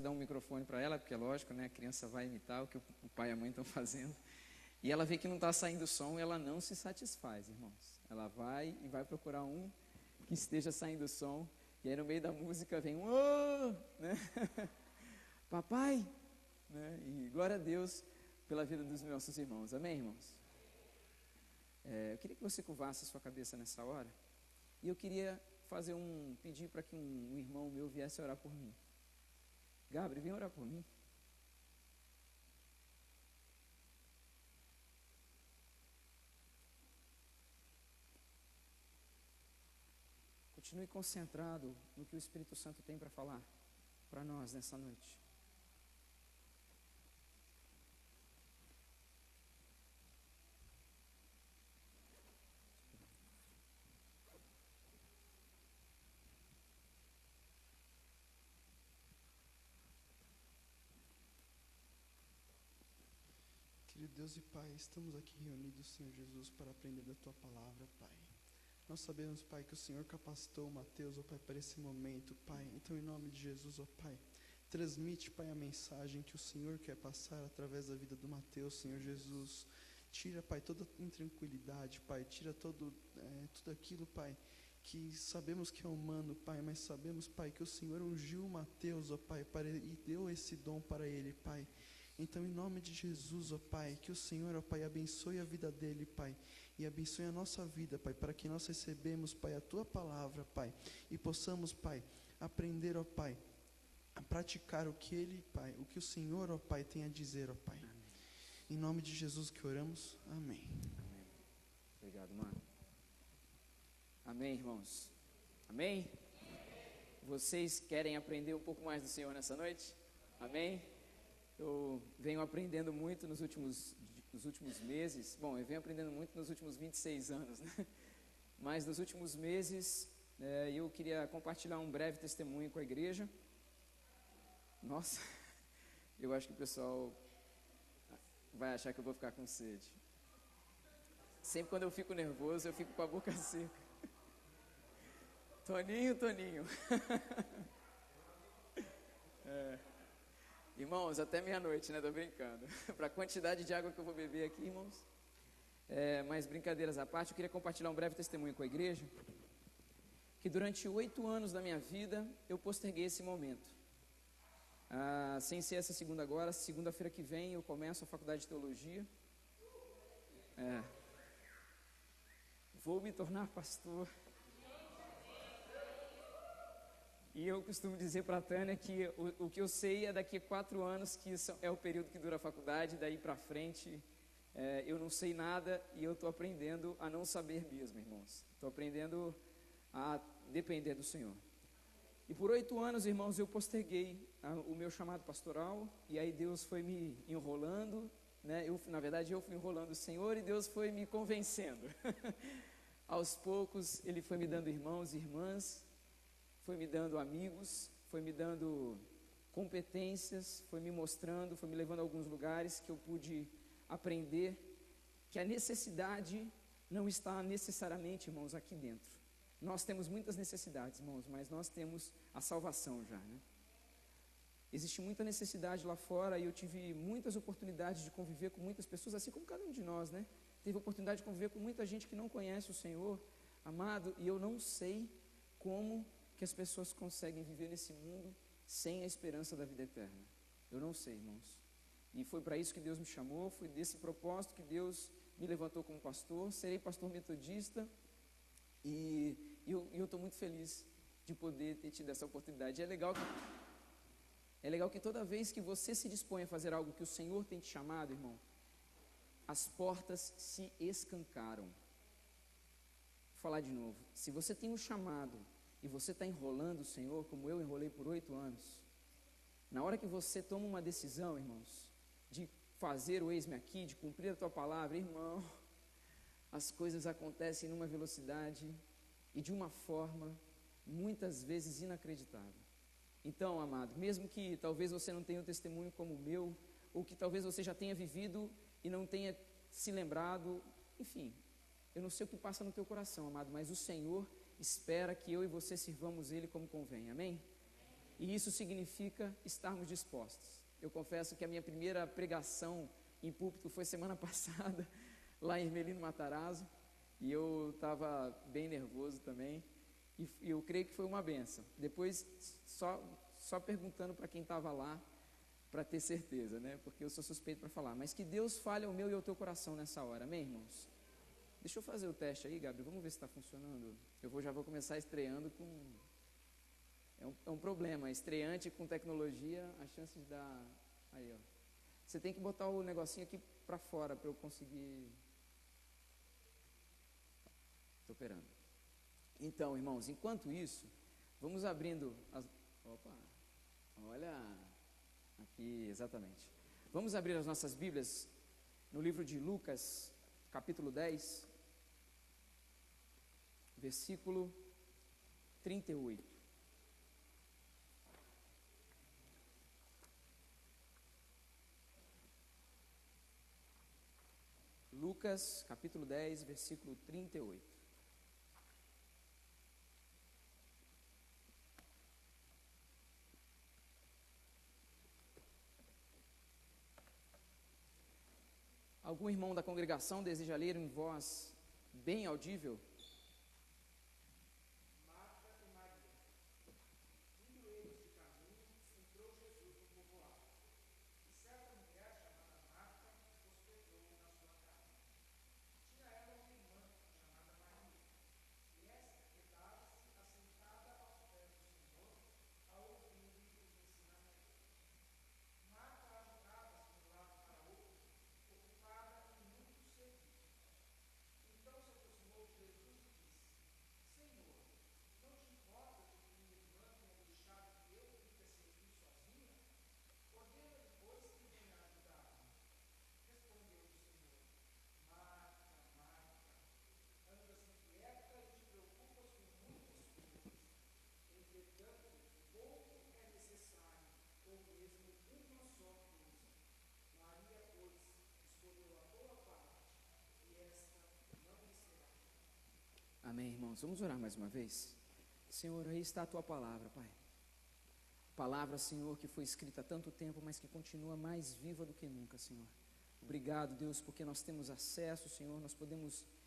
dar um microfone para ela, porque é lógico, né? A criança vai imitar o que o pai e a mãe estão fazendo. E ela vê que não está saindo som, ela não se satisfaz, irmãos. Ela vai e vai procurar um que esteja saindo som. E aí no meio da música vem um oh, né? Papai, né? E glória a Deus pela vida dos nossos irmãos. Amém, irmãos? Eu queria que você curvasse a sua cabeça nessa hora. E eu queria pedir para que um irmão meu viesse orar por mim. Gabriel, vem orar por mim. Continue concentrado no que o Espírito Santo tem para falar para nós nessa noite. Querido Deus e Pai, estamos aqui reunidos, Senhor Jesus, para aprender da Tua palavra, Pai. Nós sabemos, Pai, que o Senhor capacitou o Mateus, ó Pai, para esse momento, Pai. Então, em nome de Jesus, ó Pai, transmite, Pai, a mensagem que o Senhor quer passar através da vida do Mateus, Senhor Jesus. Tira, Pai, toda intranquilidade, Pai. Tira tudo aquilo, Pai, que sabemos que é humano, Pai, mas sabemos, Pai, que o Senhor ungiu o Mateus, ó Pai, e deu esse dom para ele, Pai. Então, em nome de Jesus, ó Pai, que o Senhor, ó Pai, abençoe a vida dele, Pai, e abençoe a nossa vida, Pai, para que nós recebemos, Pai, a Tua palavra, Pai, e possamos, Pai, aprender, ó Pai, a praticar o que Ele, Pai, o que o Senhor, ó Pai, tem a dizer, ó Pai. Amém. Em nome de Jesus que oramos, amém. Amém. Obrigado, mano. Amém, irmãos. Amém? Vocês querem aprender um pouco mais do Senhor nessa noite? Amém? Eu venho aprendendo muito nos últimos meses. Bom, eu venho aprendendo muito nos últimos 26 anos, né? Mas nos últimos meses, eu queria compartilhar um breve testemunho com a igreja. Nossa, eu acho que o pessoal vai achar que eu vou ficar com sede. Sempre quando eu fico nervoso, eu fico com a boca seca. Toninho. Irmãos, até meia-noite, né? Tô brincando. Para a quantidade de água que eu vou beber aqui, irmãos. Mas brincadeiras à parte, eu queria compartilhar um breve testemunho com a igreja. Que durante 8 anos da minha vida, eu posterguei esse momento. Sem ser essa segunda-feira que vem, eu começo a faculdade de teologia. Vou me tornar pastor. E eu costumo dizer para a Tânia que o que eu sei é daqui a 4 anos, que é o período que dura a faculdade, daí para frente eu não sei nada e eu estou aprendendo a não saber mesmo, irmãos. Estou aprendendo a depender do Senhor. E por 8 anos, irmãos, eu posterguei o meu chamado pastoral, e aí Deus foi me enrolando, né? Na verdade, eu fui enrolando o Senhor e Deus foi me convencendo. Aos poucos, Ele foi me dando irmãos e irmãs, foi me dando amigos, foi me dando competências, foi me mostrando, foi me levando a alguns lugares que eu pude aprender que a necessidade não está necessariamente, irmãos, aqui dentro. Nós temos muitas necessidades, irmãos, mas nós temos a salvação já, né? Existe muita necessidade lá fora e eu tive muitas oportunidades de conviver com muitas pessoas, assim como cada um de nós, né? Teve a oportunidade de conviver com muita gente que não conhece o Senhor, amado, e eu não sei como que as pessoas conseguem viver nesse mundo sem a esperança da vida eterna. Eu não sei, irmãos. E foi para isso que Deus me chamou, foi desse propósito que Deus me levantou como pastor. Serei pastor metodista e eu estou muito feliz de poder ter tido essa oportunidade. É legal que toda vez que você se dispõe a fazer algo que o Senhor tem te chamado, irmão, as portas se escancaram. Vou falar de novo. Se você tem um chamado e você está enrolando o Senhor, como eu enrolei por 8 anos, na hora que você toma uma decisão, irmãos, de fazer o eis-me aqui, de cumprir a tua palavra, irmão, as coisas acontecem numa velocidade e de uma forma muitas vezes inacreditável. Então, amado, mesmo que talvez você não tenha um testemunho como o meu, ou que talvez você já tenha vivido e não tenha se lembrado, enfim, eu não sei o que passa no teu coração, amado, mas o Senhor espera que eu e você sirvamos Ele como convém, amém? E isso significa estarmos dispostos. Eu confesso que a minha primeira pregação em púlpito foi semana passada, lá em Ermelino Matarazzo, e eu estava bem nervoso também, e eu creio que foi uma benção. Depois, só perguntando para quem estava lá, para ter certeza, né? Porque eu sou suspeito para falar. Mas que Deus fale ao meu e ao teu coração nessa hora, amém, irmãos? Deixa eu fazer o teste aí, Gabriel, vamos ver se está funcionando. Já vou começar estreando com... É um problema, estreante com tecnologia, as chances de dar... Aí, ó. Você tem que botar o negocinho aqui para fora para eu conseguir... Estou operando. Então, irmãos, enquanto isso, vamos abrindo as... Opa, olha, aqui, exatamente. Vamos abrir as nossas Bíblias no livro de Lucas, capítulo 10, versículo 38. Lucas, capítulo 10, versículo 38. Algum irmão da congregação deseja ler em voz bem audível? Amém, irmãos. Vamos orar mais uma vez? Senhor, aí está a Tua palavra, Pai. Palavra, Senhor, que foi escrita há tanto tempo, mas que continua mais viva do que nunca, Senhor. Obrigado, Deus, porque nós temos acesso, Senhor,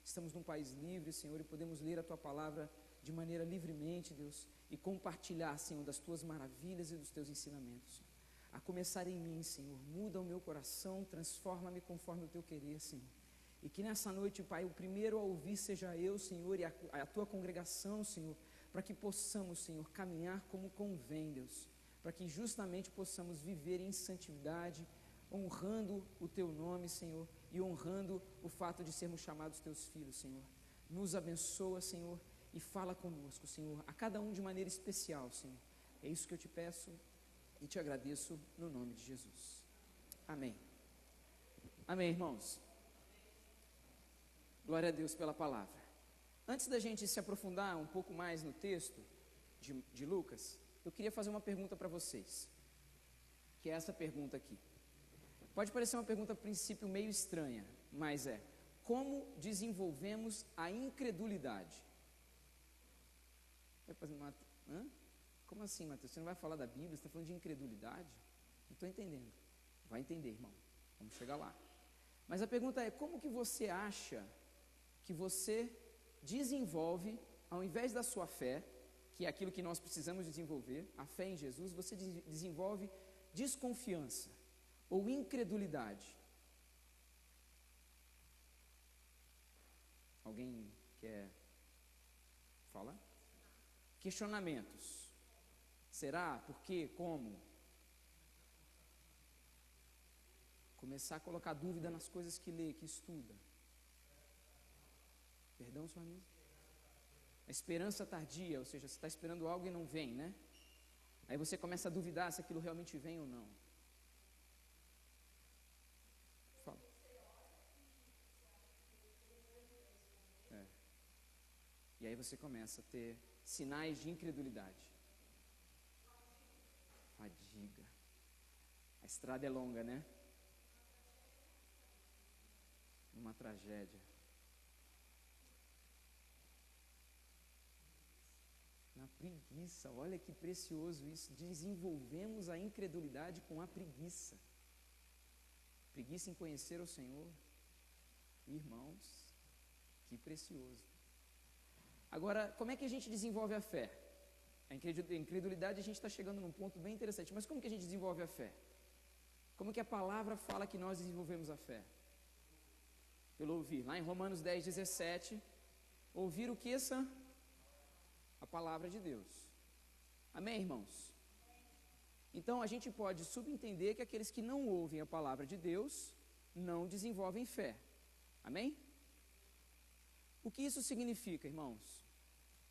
estamos num país livre, Senhor, e podemos ler a Tua palavra de maneira livremente, Deus, e compartilhar, Senhor, das Tuas maravilhas e dos Teus ensinamentos. A começar em mim, Senhor, muda o meu coração, transforma-me conforme o Teu querer, Senhor. E que nessa noite, Pai, o primeiro a ouvir seja eu, Senhor, e a Tua congregação, Senhor, para que possamos, Senhor, caminhar como convém, Deus, para que justamente possamos viver em santidade, honrando o Teu nome, Senhor, e honrando o fato de sermos chamados Teus filhos, Senhor. Nos abençoa, Senhor, e fala conosco, Senhor, a cada um de maneira especial, Senhor. É isso que eu te peço e te agradeço no nome de Jesus. Amém. Amém, irmãos. Glória a Deus pela palavra. Antes da gente se aprofundar um pouco mais no texto de Lucas, eu queria fazer uma pergunta para vocês, que é essa pergunta aqui. Pode parecer uma pergunta a princípio meio estranha, mas como desenvolvemos a incredulidade? Como assim, Mateus? Você não vai falar da Bíblia, você está falando de incredulidade? Não estou entendendo. Vai entender, irmão. Vamos chegar lá. Mas a pergunta é, como que você acha que você desenvolve, ao invés da sua fé, que é aquilo que nós precisamos desenvolver, a fé em Jesus, você desenvolve desconfiança ou incredulidade? Alguém quer falar? Questionamentos. Será? Por quê? Como? Começar a colocar dúvida nas coisas que lê, que estuda. Perdão, sua amiga? A esperança tardia, ou seja, você está esperando algo e não vem, né? Aí você começa a duvidar se aquilo realmente vem ou não. Fala. E aí você começa a ter sinais de incredulidade. Fadiga. A estrada é longa, né? Uma tragédia. Na preguiça, olha que precioso isso. Desenvolvemos a incredulidade com a preguiça. Preguiça em conhecer o Senhor. Irmãos, que precioso. Agora, como é que a gente desenvolve a fé? A incredulidade, a gente está chegando num ponto bem interessante, mas como que a gente desenvolve a fé? Como que a palavra fala que nós desenvolvemos a fé? Pelo ouvir. Lá em Romanos 10, 17, ouvir o que, Sam? A palavra de Deus. Amém, irmãos? Então, a gente pode subentender que aqueles que não ouvem a palavra de Deus não desenvolvem fé. Amém? O que isso significa, irmãos?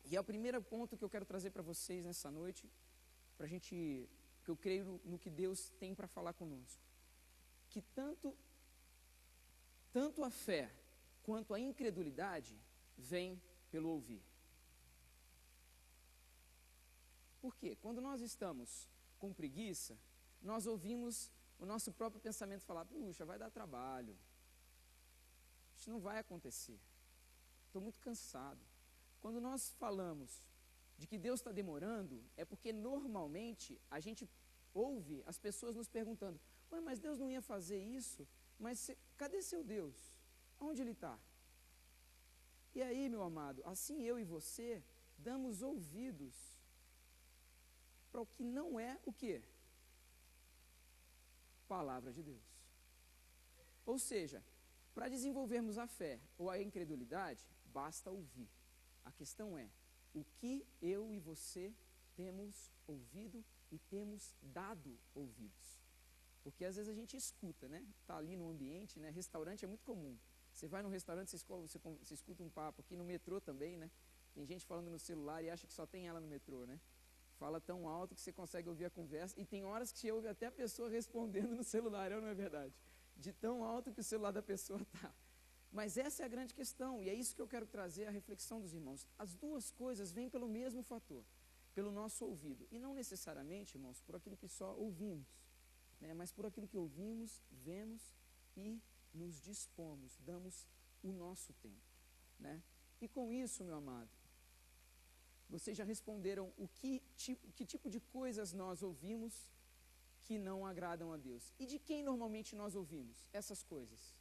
E é o primeiro ponto que eu quero trazer para vocês nessa noite, para a gente, que eu creio no que Deus tem para falar conosco. Que tanto a fé quanto a incredulidade vem pelo ouvir. Por quê? Quando nós estamos com preguiça, nós ouvimos o nosso próprio pensamento falar: puxa, vai dar trabalho, isso não vai acontecer, estou muito cansado. Quando nós falamos de que Deus está demorando, é porque normalmente a gente ouve as pessoas nos perguntando: ué, mas Deus não ia fazer isso? Mas cadê seu Deus? Onde Ele está? E aí, meu amado, assim eu e você damos ouvidos para o que não é o quê? Palavra de Deus. Ou seja, para desenvolvermos a fé ou a incredulidade, basta ouvir. A questão é, o que eu e você temos ouvido e temos dado ouvidos? Porque às vezes a gente escuta, né? Está ali no ambiente, né? Restaurante é muito comum. Você vai num restaurante, você escuta um papo. Aqui no metrô também, né? Tem gente falando no celular e acha que só tem ela no metrô, né? Fala tão alto que você consegue ouvir a conversa. E tem horas que você ouve até a pessoa respondendo no celular, não é verdade? De tão alto que o celular da pessoa está. Mas essa é a grande questão, e é isso que eu quero trazer à reflexão dos irmãos. As duas coisas vêm pelo mesmo fator, pelo nosso ouvido. E não necessariamente, irmãos, por aquilo que só ouvimos, né? Mas por aquilo que ouvimos, vemos e nos dispomos, damos o nosso tempo, né? E com isso, meu amado, vocês já responderam que tipo de coisas nós ouvimos que não agradam a Deus. E de quem normalmente nós ouvimos essas coisas?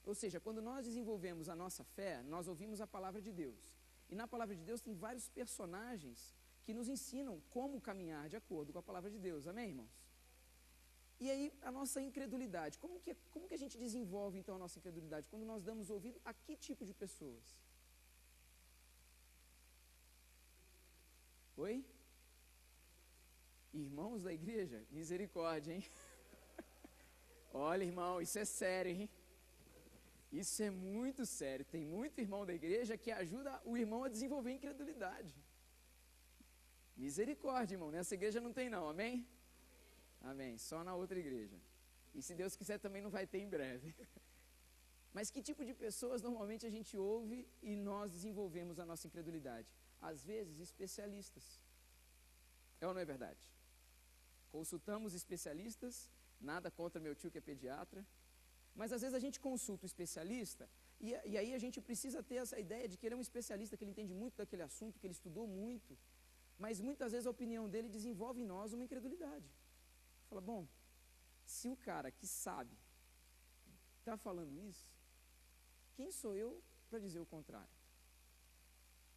Ou seja, quando nós desenvolvemos a nossa fé, nós ouvimos a palavra de Deus. E na palavra de Deus tem vários personagens que nos ensinam como caminhar de acordo com a palavra de Deus. Amém, irmãos? E aí, a nossa incredulidade. Como que a gente desenvolve, então, a nossa incredulidade? Quando nós damos ouvido a que tipo de pessoas? Oi? Irmãos da igreja? Misericórdia, hein? Olha, irmão, isso é sério, hein? Isso é muito sério. Tem muito irmão da igreja que ajuda o irmão a desenvolver incredulidade. Misericórdia, irmão. Nessa igreja não tem não, amém? Amém. Só na outra igreja. E se Deus quiser também não vai ter em breve. Mas que tipo de pessoas normalmente a gente ouve e nós desenvolvemos a nossa incredulidade? Às vezes, especialistas. É ou não é verdade? Consultamos especialistas, nada contra meu tio que é pediatra, mas às vezes a gente consulta o especialista e aí a gente precisa ter essa ideia de que ele é um especialista, que ele entende muito daquele assunto, que ele estudou muito, mas muitas vezes a opinião dele desenvolve em nós uma incredulidade. Fala, bom, se o cara que sabe está falando isso, quem sou eu para dizer o contrário?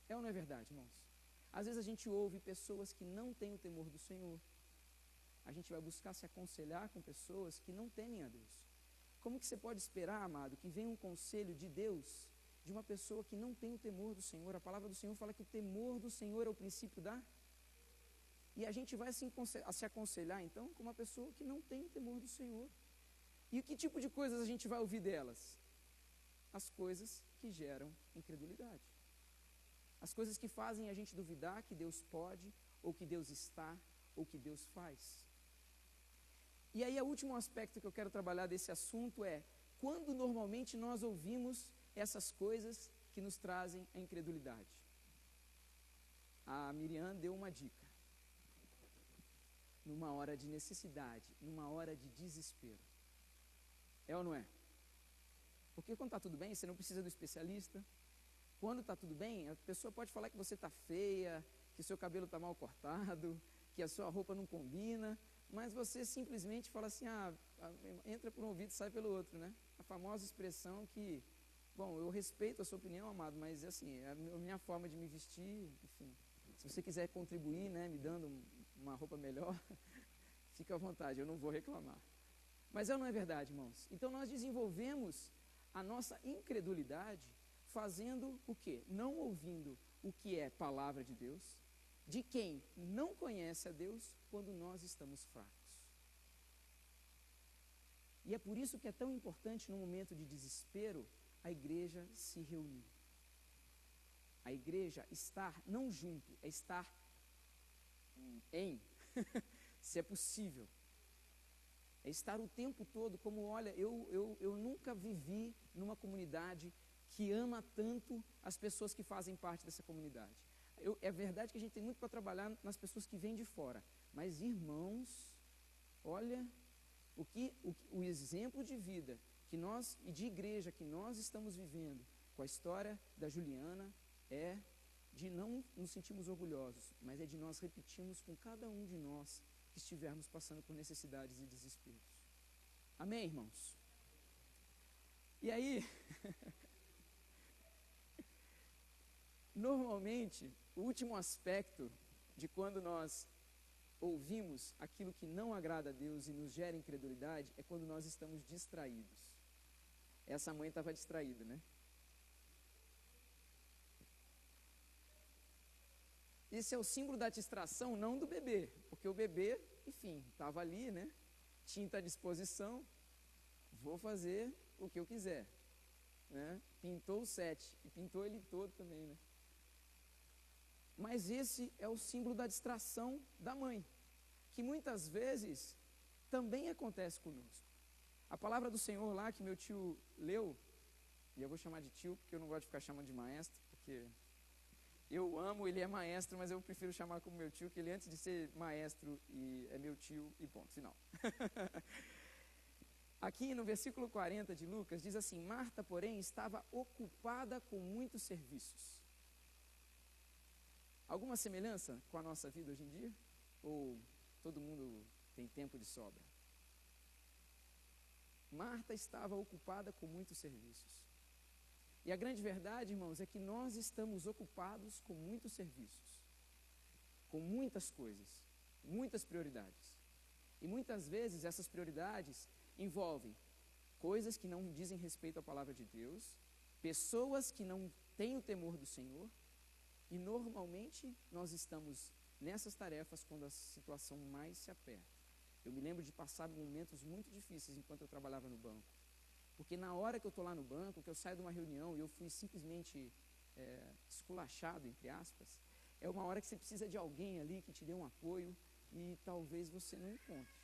É ou não é verdade, irmãos? Às vezes a gente ouve pessoas que não têm o temor do Senhor. A gente vai buscar se aconselhar com pessoas que não temem a Deus. Como que você pode esperar, amado, que venha um conselho de Deus de uma pessoa que não tem o temor do Senhor? A palavra do Senhor fala que o temor do Senhor é o princípio da... E a gente vai se aconselhar, então, com uma pessoa que não tem o temor do Senhor. E que tipo de coisas a gente vai ouvir delas? As coisas que geram incredulidade. As coisas que fazem a gente duvidar que Deus pode, ou que Deus está, ou que Deus faz. E aí, o último aspecto que eu quero trabalhar desse assunto é quando normalmente nós ouvimos essas coisas que nos trazem a incredulidade. A Miriam deu uma dica. Numa hora de necessidade, numa hora de desespero. É ou não é? Porque quando está tudo bem, você não precisa do especialista. Quando está tudo bem, a pessoa pode falar que você está feia, que o seu cabelo está mal cortado, que a sua roupa não combina, mas você simplesmente fala assim, entra por um ouvido e sai pelo outro, né? A famosa expressão que, bom, eu respeito a sua opinião, amado, mas assim, é a minha forma de me vestir, enfim. Se você quiser contribuir, né, me dando uma roupa melhor, fica à vontade, eu não vou reclamar. Mas não é verdade, irmãos. Então nós desenvolvemos a nossa incredulidade fazendo o quê? Não ouvindo o que é palavra de Deus, de quem não conhece a Deus quando nós estamos fracos. E é por isso que é tão importante no momento de desespero a igreja se reunir. A igreja estar não junto, é estar em, se é possível. É estar o tempo todo como, olha, eu nunca vivi numa comunidade que ama tanto as pessoas que fazem parte dessa comunidade. É verdade que a gente tem muito para trabalhar nas pessoas que vêm de fora, mas irmãos, olha, o exemplo de vida que nós, e de igreja que nós estamos vivendo com a história da Juliana é de não nos sentirmos orgulhosos, mas é de nós repetirmos com cada um de nós que estivermos passando por necessidades e desesperos. Amém, irmãos? E aí, normalmente, o último aspecto de quando nós ouvimos aquilo que não agrada a Deus e nos gera incredulidade é quando nós estamos distraídos. Essa mãe estava distraída, né? Esse é o símbolo da distração, não do bebê, porque o bebê, enfim, estava ali, né? Tinta à disposição, vou fazer o que eu quiser, né? Pintou o 7 e pintou ele todo também, né? Mas esse é o símbolo da distração da mãe, que muitas vezes também acontece conosco. A palavra do Senhor lá que meu tio leu, e eu vou chamar de tio porque eu não gosto de ficar chamando de maestro, porque eu amo, ele é maestro, mas eu prefiro chamar como meu tio, que ele antes de ser maestro é meu tio e ponto, final. Aqui no versículo 40 de Lucas diz assim, Marta, porém, estava ocupada com muitos serviços. Alguma semelhança com a nossa vida hoje em dia? Ou todo mundo tem tempo de sobra? Marta estava ocupada com muitos serviços. E a grande verdade, irmãos, é que nós estamos ocupados com muitos serviços, com muitas coisas, muitas prioridades. E muitas vezes essas prioridades envolvem coisas que não dizem respeito à palavra de Deus, pessoas que não têm o temor do Senhor, e normalmente nós estamos nessas tarefas quando a situação mais se aperta. Eu me lembro de passar momentos muito difíceis enquanto eu trabalhava no banco. Porque na hora que eu estou lá no banco, que eu saio de uma reunião e eu fui simplesmente esculachado, entre aspas, é uma hora que você precisa de alguém ali que te dê um apoio e talvez você não encontre.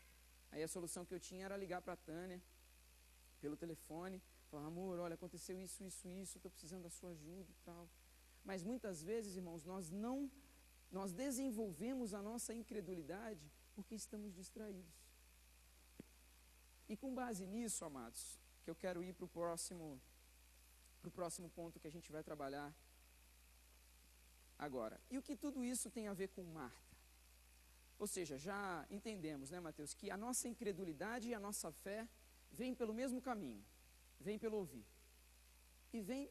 Aí a solução que eu tinha era ligar para a Tânia, pelo telefone, falar, amor, olha, aconteceu isso, estou precisando da sua ajuda e tal. Mas muitas vezes, irmãos, nós desenvolvemos a nossa incredulidade porque estamos distraídos. E com base nisso, amados, que eu quero ir para o próximo ponto que a gente vai trabalhar agora. E o que tudo isso tem a ver com Marta? Ou seja, já entendemos, né, Mateus, que a nossa incredulidade e a nossa fé vêm pelo mesmo caminho, vêm pelo ouvir. E vem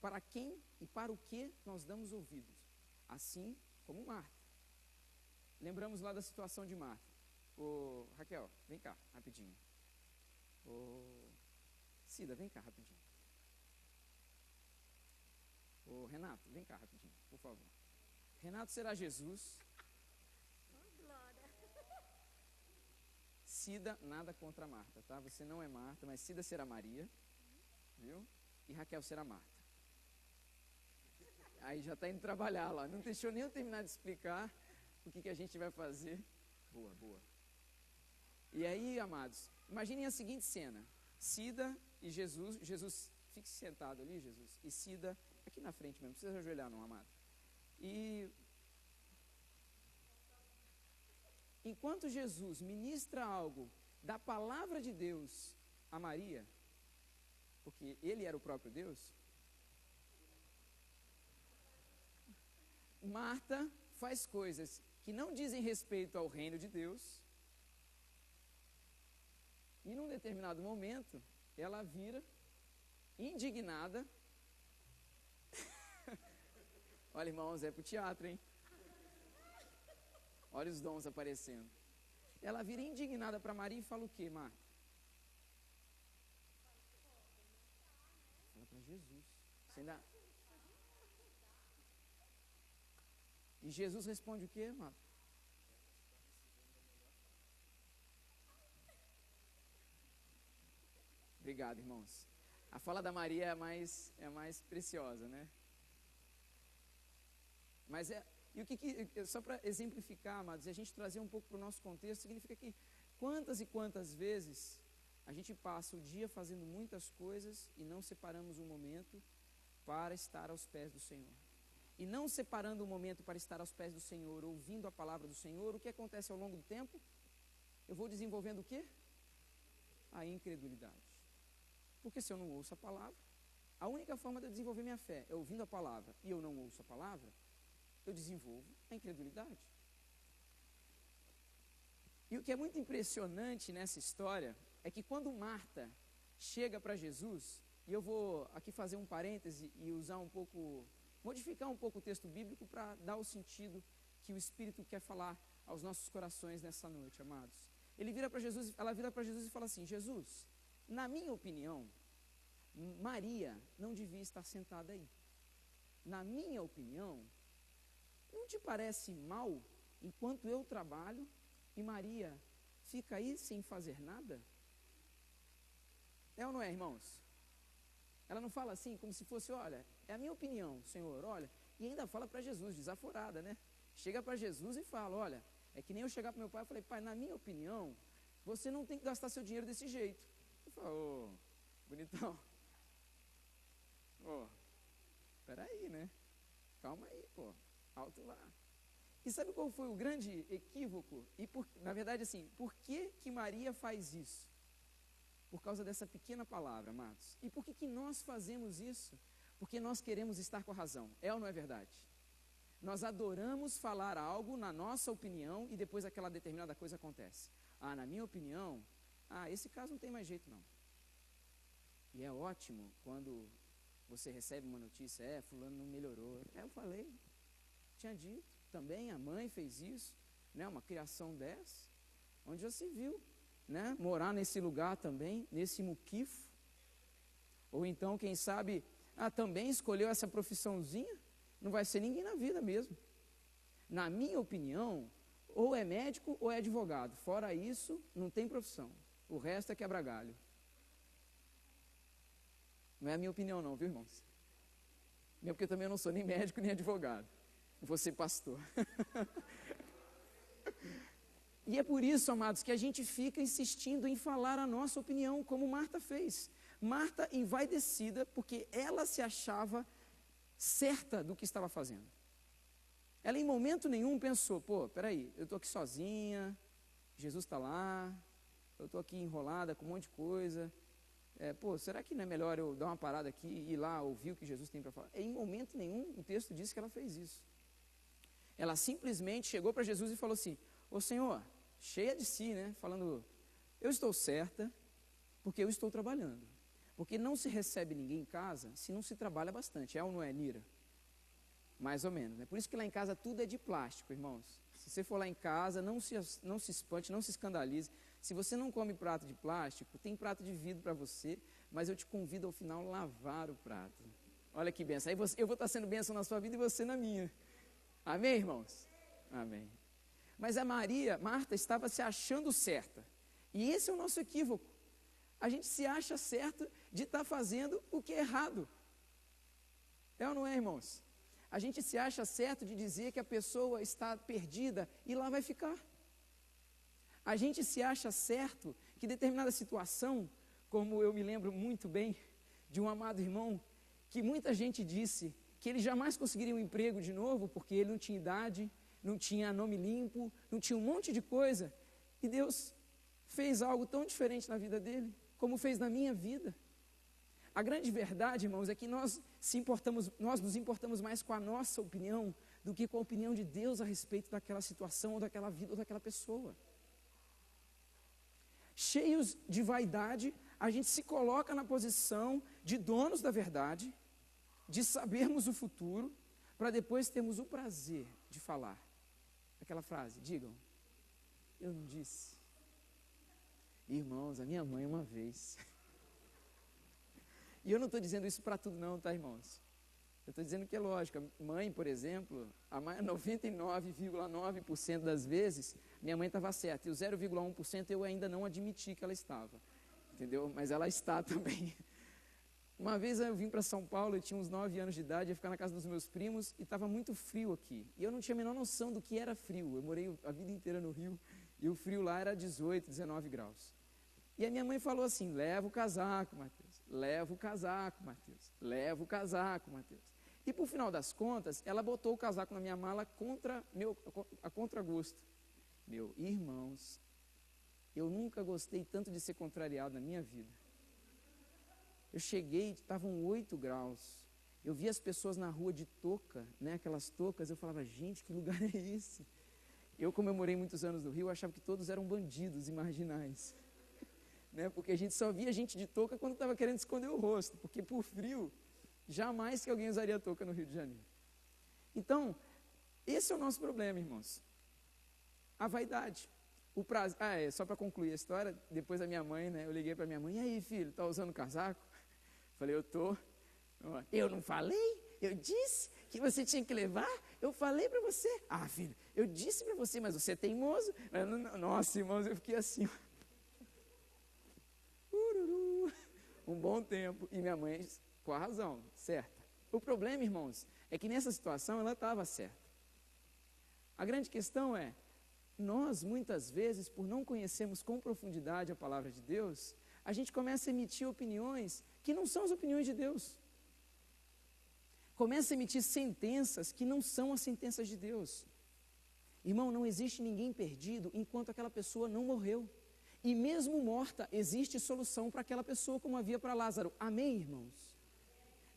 para quem e para o que nós damos ouvidos, assim como Marta. Lembramos lá da situação de Marta. Raquel, vem cá, rapidinho. Cida, vem cá rapidinho. Renato, vem cá rapidinho, por favor. Renato será Jesus. Glória. Cida, nada contra Marta, tá? Você não é Marta, mas Cida será Maria, viu? E Raquel será Marta. Aí já está indo trabalhar lá. Não deixou nem eu terminar de explicar o que a gente vai fazer. Boa. E aí, amados, imaginem a seguinte cena. Cida e Jesus, fique sentado ali, Jesus, e Cida, aqui na frente mesmo, não precisa ajoelhar não, amado. E enquanto Jesus ministra algo da palavra de Deus a Maria, porque ele era o próprio Deus, Marta faz coisas que não dizem respeito ao reino de Deus, e num determinado momento, ela vira indignada. Olha, irmãos, é pro teatro, hein? Olha os dons aparecendo. Ela vira indignada para Maria e fala o quê, Marta? Fala para Jesus. Você ainda... E Jesus responde o quê, Marta? Obrigado, irmãos. A fala da Maria é mais preciosa, né? Mas e o que só para exemplificar, amados, e a gente trazer um pouco para o nosso contexto, significa que quantas e quantas vezes a gente passa o dia fazendo muitas coisas e não separamos um momento para estar aos pés do Senhor. E não separando um momento para estar aos pés do Senhor, ouvindo a palavra do Senhor, o que acontece ao longo do tempo? Eu vou desenvolvendo o quê? A incredulidade. Porque se eu não ouço a palavra, a única forma de eu desenvolver minha fé é ouvindo a palavra e eu não ouço a palavra, eu desenvolvo a incredulidade. E o que é muito impressionante nessa história é que quando Marta chega para Jesus, e eu vou aqui fazer um parêntese e usar um pouco, modificar um pouco o texto bíblico para dar o sentido que o Espírito quer falar aos nossos corações nessa noite, amados. Ela vira para Jesus e fala assim: Jesus, na minha opinião, Maria não devia estar sentada aí. Na minha opinião, não te parece mal enquanto eu trabalho e Maria fica aí sem fazer nada? É ou não é, irmãos? Ela não fala assim como se fosse, olha, é a minha opinião, Senhor, olha, e ainda fala para Jesus, desaforada, né? Chega para Jesus e fala, olha, é que nem eu chegar para meu pai e falei, pai, na minha opinião, você não tem que gastar seu dinheiro desse jeito. Eu falo, ô, bonitão, ô, peraí, né? Calma aí, pô, alto lá. E sabe qual foi o grande equívoco? Na verdade, assim, por que Maria faz isso? Por causa dessa pequena palavra, amados. E por que nós fazemos isso? Porque nós queremos estar com a razão. É ou não é verdade? Nós adoramos falar algo na nossa opinião e depois aquela determinada coisa acontece. Ah, na minha opinião, esse caso não tem mais jeito não. E é ótimo quando você recebe uma notícia, fulano não melhorou. Eu falei, tinha dito, também a mãe fez isso, né, uma criação dessa, onde já se viu, né, morar nesse lugar também, nesse muquifo. Ou então, quem sabe, também escolheu essa profissãozinha, não vai ser ninguém na vida mesmo. Na minha opinião, ou é médico ou é advogado, fora isso, não tem profissão, o resto é quebra-galho. Não é a minha opinião não, viu, irmãos? Mesmo porque eu também não sou nem médico nem advogado, vou ser pastor. E é por isso, amados, que a gente fica insistindo em falar a nossa opinião, como Marta fez. Marta envaidecida, porque ela se achava certa do que estava fazendo. Ela em momento nenhum pensou, peraí, eu estou aqui sozinha, Jesus está lá, eu estou aqui enrolada com um monte de coisa, será que não é melhor eu dar uma parada aqui e ir lá ouvir o que Jesus tem para falar? Em momento nenhum o texto diz que ela fez isso. Ela simplesmente chegou para Jesus e falou assim, ô Senhor, cheia de si, né, falando, eu estou certa porque eu estou trabalhando. Porque não se recebe ninguém em casa se não se trabalha bastante, é ou não é, Nira? Mais ou menos, né? Por isso que lá em casa tudo é de plástico, irmãos. Se você for lá em casa, não se espante, não se escandalize. Se você não come prato de plástico, tem prato de vidro para você, mas eu te convido ao final a lavar o prato. Olha que bênção. Aí eu vou estar sendo bênção na sua vida e você na minha. Amém, irmãos? Amém. Mas Marta estava se achando certa. E esse é o nosso equívoco. A gente se acha certo de estar fazendo o que é errado. É ou não é, irmãos? A gente se acha certo de dizer que a pessoa está perdida e lá vai ficar. A gente se acha certo que determinada situação, como eu me lembro muito bem de um amado irmão, que muita gente disse que ele jamais conseguiria um emprego de novo, porque ele não tinha idade, não tinha nome limpo, não tinha um monte de coisa, e Deus fez algo tão diferente na vida dele, como fez na minha vida. A grande verdade, irmãos, é que nós nos importamos mais com a nossa opinião do que com a opinião de Deus a respeito daquela situação, ou daquela vida, ou daquela pessoa. Cheios de vaidade, a gente se coloca na posição de donos da verdade, de sabermos o futuro, para depois termos o prazer de falar. Aquela frase, digam, eu não disse. Irmãos, a minha mãe uma vez. E eu não estou dizendo isso para tudo não, tá, irmãos? Eu estou dizendo que é lógico. Mãe, por exemplo, a 99,9% das vezes, minha mãe estava certa. E o 0,1% eu ainda não admiti que ela estava. Entendeu? Mas ela está também. Uma vez eu vim para São Paulo, eu tinha uns 9 anos de idade, ia ficar na casa dos meus primos e estava muito frio aqui. E eu não tinha a menor noção do que era frio. Eu morei a vida inteira no Rio e o frio lá era 18, 19 graus. E a minha mãe falou assim, leva o casaco, Mateus. Leva o casaco, Mateus. Leva o casaco, Mateus. E por final das contas, ela botou o casaco na minha mala a contragosto. Meu, irmãos, eu nunca gostei tanto de ser contrariado na minha vida. Eu cheguei, estavam 8 graus. Eu vi as pessoas na rua de touca, né, aquelas toucas, eu falava, gente, que lugar é esse? Eu, como eu morei muitos anos no Rio, eu achava que todos eram bandidos e marginais. Né, porque a gente só via gente de touca quando estava querendo esconder o rosto, porque por frio, jamais que alguém usaria touca no Rio de Janeiro. Então, esse é o nosso problema, irmãos. A vaidade. O prazer. Só para concluir a história, depois da minha mãe, né, eu liguei para minha mãe, e aí, filho, tá usando casaco? Falei, eu tô. Eu não falei? Eu disse que você tinha que levar? Eu falei para você. Ah, filho, eu disse para você, mas você é teimoso. Nossa, irmãos, eu fiquei assim. Um bom tempo. E minha mãe, com a razão, certa. O problema, irmãos, é que nessa situação ela estava certa. A grande questão é, nós muitas vezes, por não conhecermos com profundidade a palavra de Deus, a gente começa a emitir opiniões que não são as opiniões de Deus. Começa a emitir sentenças que não são as sentenças de Deus. Irmão, não existe ninguém perdido enquanto aquela pessoa não morreu. E mesmo morta, existe solução para aquela pessoa, como havia para Lázaro. Amém, irmãos?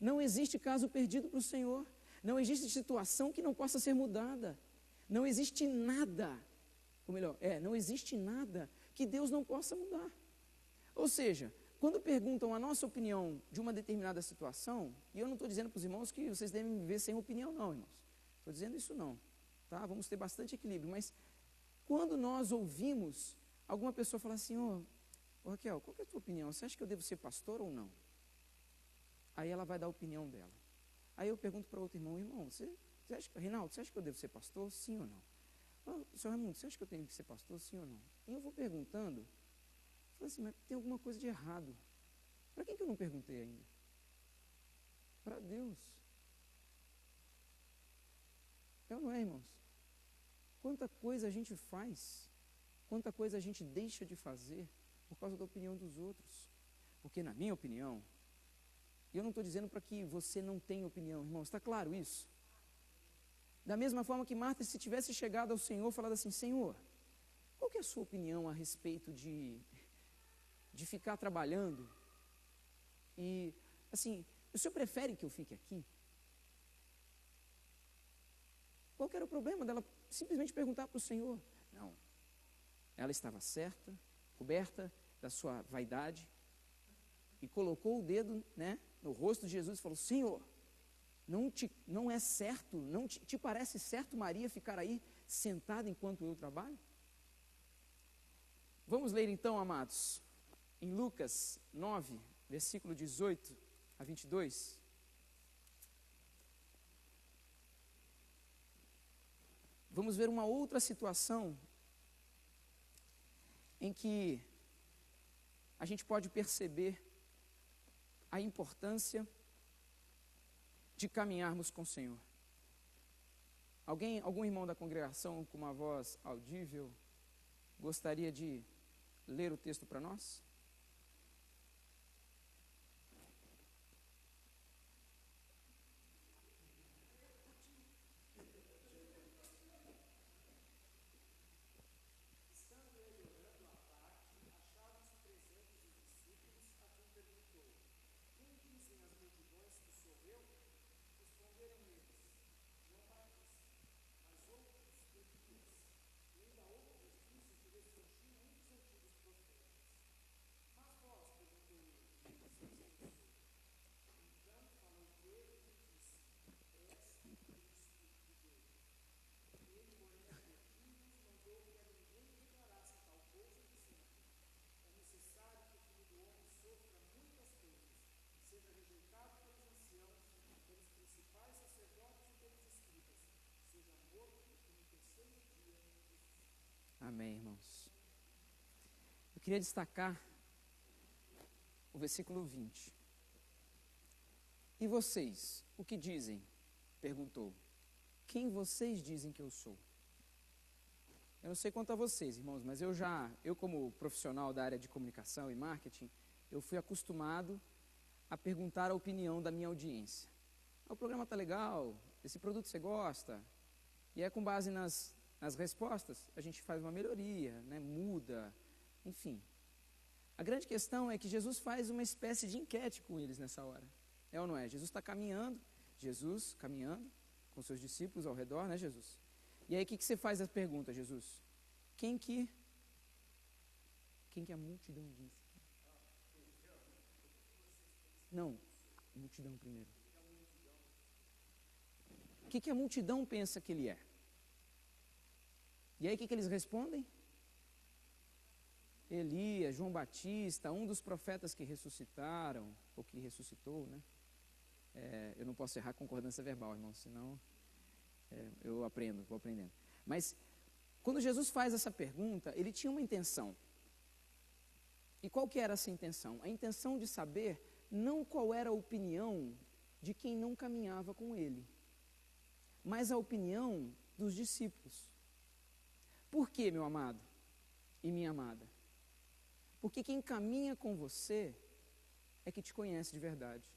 Não existe caso perdido para o Senhor. Não existe situação que não possa ser mudada. Não existe nada, ou melhor, não existe nada que Deus não possa mudar. Ou seja, quando perguntam a nossa opinião de uma determinada situação, e eu não estou dizendo para os irmãos que vocês devem viver sem opinião, não, irmãos. Estou dizendo isso não, tá? Vamos ter bastante equilíbrio, mas quando nós ouvimos alguma pessoa falar assim, ô Raquel, qual que é a tua opinião? Você acha que eu devo ser pastor ou não? Aí ela vai dar a opinião dela. Aí eu pergunto para outro irmão, você acha, Reinaldo, você acha que eu devo ser pastor? Sim ou não? Senhor Raimundo, você acha que eu tenho que ser pastor? Sim ou não? E eu vou perguntando, falo assim, mas tem alguma coisa de errado. Para quem que eu não perguntei ainda? Para Deus. É ou não é, irmãos? Quanta coisa a gente faz, quanta coisa a gente deixa de fazer por causa da opinião dos outros. Porque na minha opinião, e eu não estou dizendo para que você não tenha opinião, irmãos, está claro isso? Da mesma forma que Marta, se tivesse chegado ao Senhor, falado assim, Senhor, qual que é a sua opinião a respeito de ficar trabalhando? E, assim, o senhor prefere que eu fique aqui? Qual que era o problema dela simplesmente perguntar para o Senhor? Não. Ela estava certa, coberta da sua vaidade, e colocou o dedo, né, no rosto de Jesus e falou, Senhor, não é certo, não te parece certo, Maria, ficar aí sentada enquanto eu trabalho? Vamos ler então, amados, em Lucas 9, versículo 18 a 22. Vamos ver uma outra situação em que a gente pode perceber a importância de caminharmos com o Senhor. Algum irmão da congregação com uma voz audível gostaria de ler o texto para nós? queria destacar o versículo 20. E vocês, o que dizem? Perguntou. Quem vocês dizem que eu sou? Eu não sei quanto a vocês, irmãos, mas eu como profissional da área de comunicação e marketing, eu fui acostumado a perguntar a opinião da minha audiência. O programa está legal, esse produto você gosta, e é com base nas respostas, a gente faz uma melhoria, né, muda, enfim. A grande questão é que Jesus faz uma espécie de enquete com eles nessa hora. É ou não é? Jesus está caminhando com seus discípulos ao redor, né, Jesus? E aí, o que você faz a pergunta, Jesus? Quem que a multidão disse? Não, a multidão primeiro. O que a multidão pensa que ele é? E aí, o que eles respondem? Elias, João Batista, um dos profetas que ressuscitaram, ou que ressuscitou, né? Eu não posso errar concordância verbal, irmão, senão eu vou aprendendo. Mas, quando Jesus faz essa pergunta, ele tinha uma intenção. E qual que era essa intenção? A intenção de saber não qual era a opinião de quem não caminhava com ele, mas a opinião dos discípulos. Por quê, meu amado e minha amada? Porque quem caminha com você é que te conhece de verdade.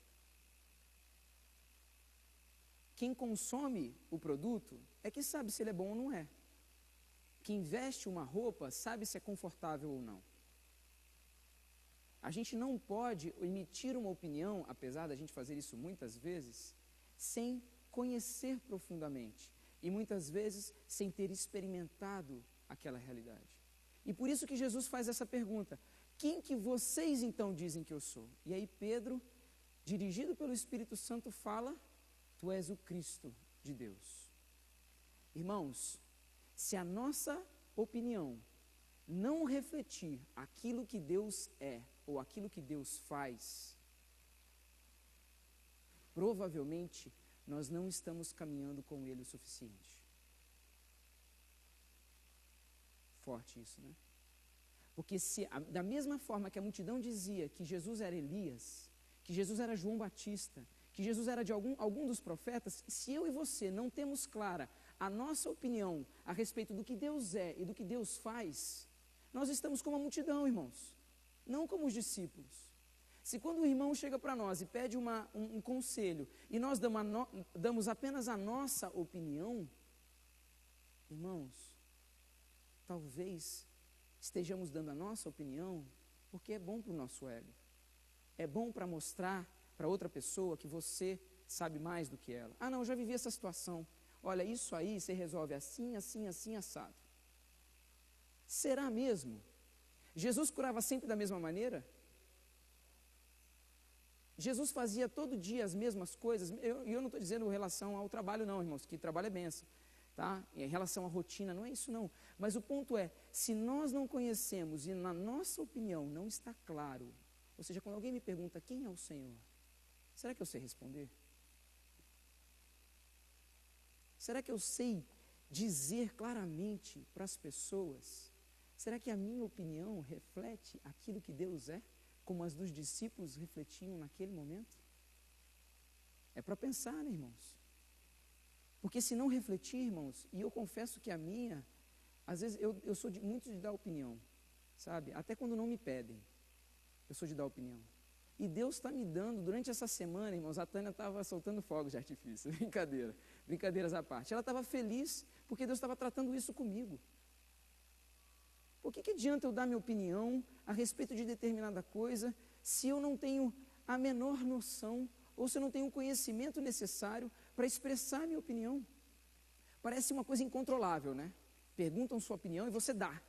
Quem consome o produto é que sabe se ele é bom ou não é. Quem veste uma roupa sabe se é confortável ou não. A gente não pode emitir uma opinião, apesar da gente fazer isso muitas vezes, sem conhecer profundamente e muitas vezes sem ter experimentado aquela realidade. E por isso que Jesus faz essa pergunta: quem que vocês então dizem que eu sou? E aí Pedro, dirigido pelo Espírito Santo, fala: tu és o Cristo de Deus. Irmãos, se a nossa opinião não refletir aquilo que Deus é ou aquilo que Deus faz, provavelmente nós não estamos caminhando com Ele o suficiente. Forte isso, né? Porque da mesma forma que a multidão dizia que Jesus era Elias, que Jesus era João Batista, que Jesus era de algum dos profetas, se eu e você não temos clara a nossa opinião a respeito do que Deus é e do que Deus faz, nós estamos como a multidão, irmãos, não como os discípulos. Se quando o irmão chega para nós e pede um conselho e nós damos apenas a nossa opinião, irmãos, talvez estejamos dando a nossa opinião porque é bom para o nosso ego, é bom para mostrar para outra pessoa que você sabe mais do que ela. Ah, não, eu já vivi essa situação. Olha, isso aí você resolve assim, assim, assim, assado. Será mesmo? Jesus curava sempre da mesma maneira? Jesus fazia todo dia as mesmas coisas? Eu não estou dizendo em relação ao trabalho não, irmãos, que trabalho é bênção. Tá? Em relação à rotina, não é isso não. Mas o ponto é, se nós não conhecemos e na nossa opinião não está claro, ou seja, quando alguém me pergunta quem é o Senhor, será que eu sei responder? Será que eu sei dizer claramente para as pessoas? Será que a minha opinião reflete aquilo que Deus é, como as dos discípulos refletiam naquele momento? É para pensar, né, irmãos? Porque se não refletir, irmãos, e eu confesso que a minha, às vezes eu sou muito de dar opinião, sabe? Até quando não me pedem, eu sou de dar opinião. E Deus está me dando, durante essa semana, irmãos, a Tânia estava soltando fogos de artifício, brincadeiras à parte. Ela estava feliz porque Deus estava tratando isso comigo. Por que adianta eu dar minha opinião a respeito de determinada coisa se eu não tenho a menor noção ou se eu não tenho o conhecimento necessário para expressar minha opinião? Parece uma coisa incontrolável, né? Perguntam sua opinião e você dá,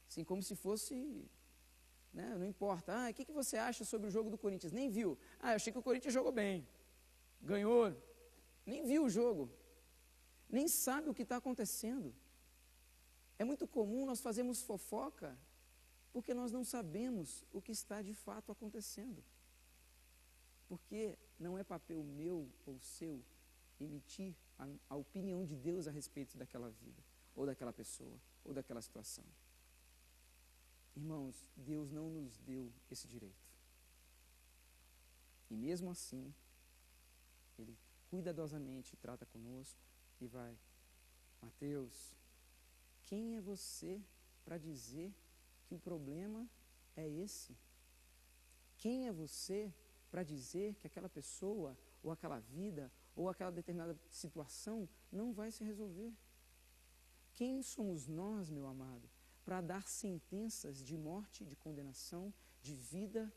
assim como se fosse... Né? Não importa, o que você acha sobre o jogo do Corinthians? Nem viu. Eu achei que o Corinthians jogou bem, ganhou, nem viu o jogo, nem sabe o que está acontecendo. É muito comum nós fazermos fofoca porque nós não sabemos o que está de fato acontecendo. Porque não é papel meu ou seu emitir a opinião de Deus a respeito daquela vida, ou daquela pessoa, ou daquela situação. Irmãos, Deus não nos deu esse direito. E mesmo assim, Ele cuidadosamente trata conosco e vai: Mateus, quem é você para dizer que o problema é esse? Quem é você para dizer que aquela pessoa, ou aquela vida, ou aquela determinada situação não vai se resolver? Quem somos nós, meu amado, para dar sentenças de morte, de condenação, de vida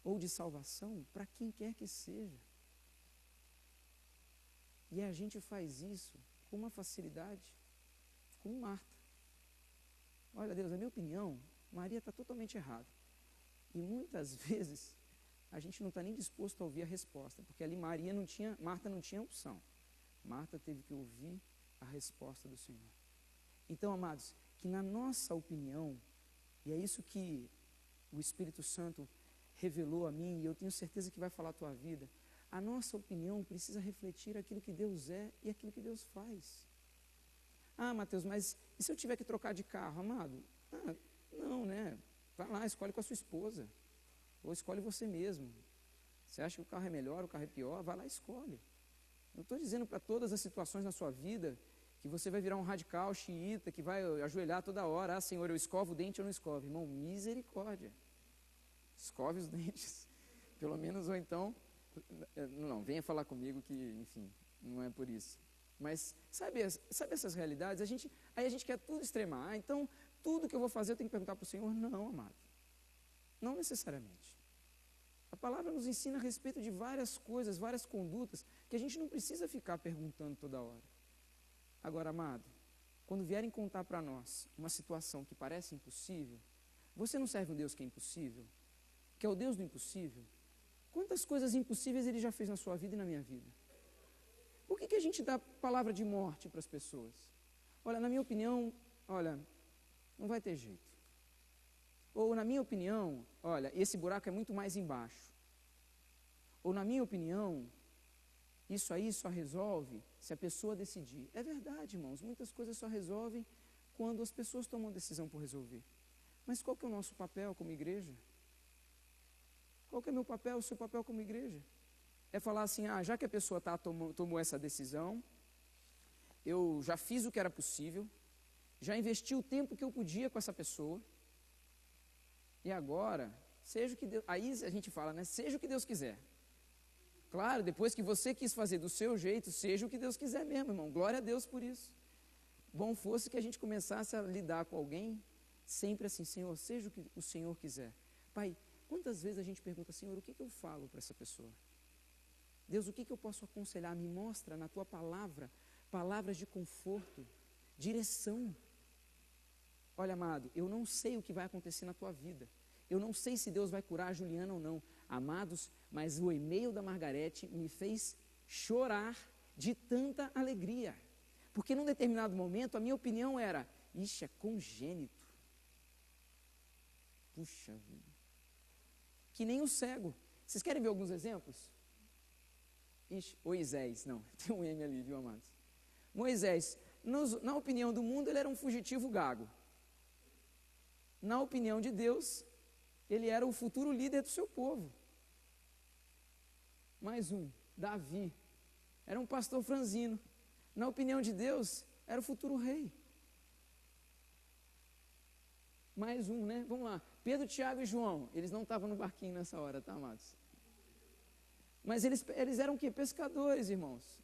ou de salvação para quem quer que seja? E a gente faz isso com uma facilidade, como Marta. Olha, Deus, na minha opinião, Maria está totalmente errada. E muitas vezes a gente não está nem disposto a ouvir a resposta, porque ali Marta não tinha opção. Marta teve que ouvir a resposta do Senhor. Então, amados, que na nossa opinião, e é isso que o Espírito Santo revelou a mim, e eu tenho certeza que vai falar a tua vida, a nossa opinião precisa refletir aquilo que Deus é e aquilo que Deus faz. Ah, Mateus, mas e se eu tiver que trocar de carro, amado? Não, né? Vai lá, escolhe com a sua esposa, ou escolhe você mesmo. Você acha que o carro é melhor, o carro é pior? Vai lá e escolhe. Não estou dizendo para todas as situações na sua vida que você vai virar um radical xiita, que vai ajoelhar toda hora: ah, Senhor, eu escovo o dente ou não escovo? Irmão, misericórdia. Escove os dentes, pelo menos, ou então, não, venha falar comigo que, enfim, não é por isso. Mas, sabe essas realidades? Aí a gente quer tudo extremar. Ah, então, tudo que eu vou fazer eu tenho que perguntar para o Senhor? Não, amado. Não necessariamente. A palavra nos ensina a respeito de várias coisas, várias condutas, que a gente não precisa ficar perguntando toda hora. Agora, amado, quando vierem contar para nós uma situação que parece impossível, você não serve um Deus que é impossível? Que é o Deus do impossível? Quantas coisas impossíveis Ele já fez na sua vida e na minha vida? Por que a gente dá palavra de morte para as pessoas? Olha, na minha opinião, não vai ter jeito. Ou na minha opinião, olha, esse buraco é muito mais embaixo. Ou na minha opinião, isso aí só resolve se a pessoa decidir. É verdade, irmãos, muitas coisas só resolvem quando as pessoas tomam decisão por resolver. Mas qual que é o nosso papel como igreja? Qual que é o meu papel, o seu papel como igreja? É falar assim: já que a pessoa tomou essa decisão, eu já fiz o que era possível, já investi o tempo que eu podia com essa pessoa, e agora, seja o que Deus... Aí a gente fala, né? Seja o que Deus quiser. Claro, depois que você quis fazer do seu jeito, seja o que Deus quiser mesmo, irmão. Glória a Deus por isso. Bom fosse que a gente começasse a lidar com alguém sempre assim: Senhor, seja o que o Senhor quiser. Pai, quantas vezes a gente pergunta: Senhor, o que eu falo para essa pessoa? Deus, o que eu posso aconselhar? Me mostra na tua palavra, palavras de conforto, direção. Olha, amado, eu não sei o que vai acontecer na tua vida. Eu não sei se Deus vai curar a Juliana ou não. Amados, mas o e-mail da Margarete me fez chorar de tanta alegria. Porque num determinado momento a minha opinião era: ixi, é congênito. Puxa vida. Que nem o cego. Vocês querem ver alguns exemplos? Ixi, Moisés, não, tem um M ali, viu, amados? Moisés, na opinião do mundo, ele era um fugitivo gago. Na opinião de Deus, ele era o futuro líder do seu povo. Mais um, Davi, era um pastor franzino. Na opinião de Deus, era o futuro rei. Mais um, né? Vamos lá. Pedro, Tiago e João, eles não estavam no barquinho nessa hora, tá, amados? Mas eles eram o quê? Pescadores, irmãos.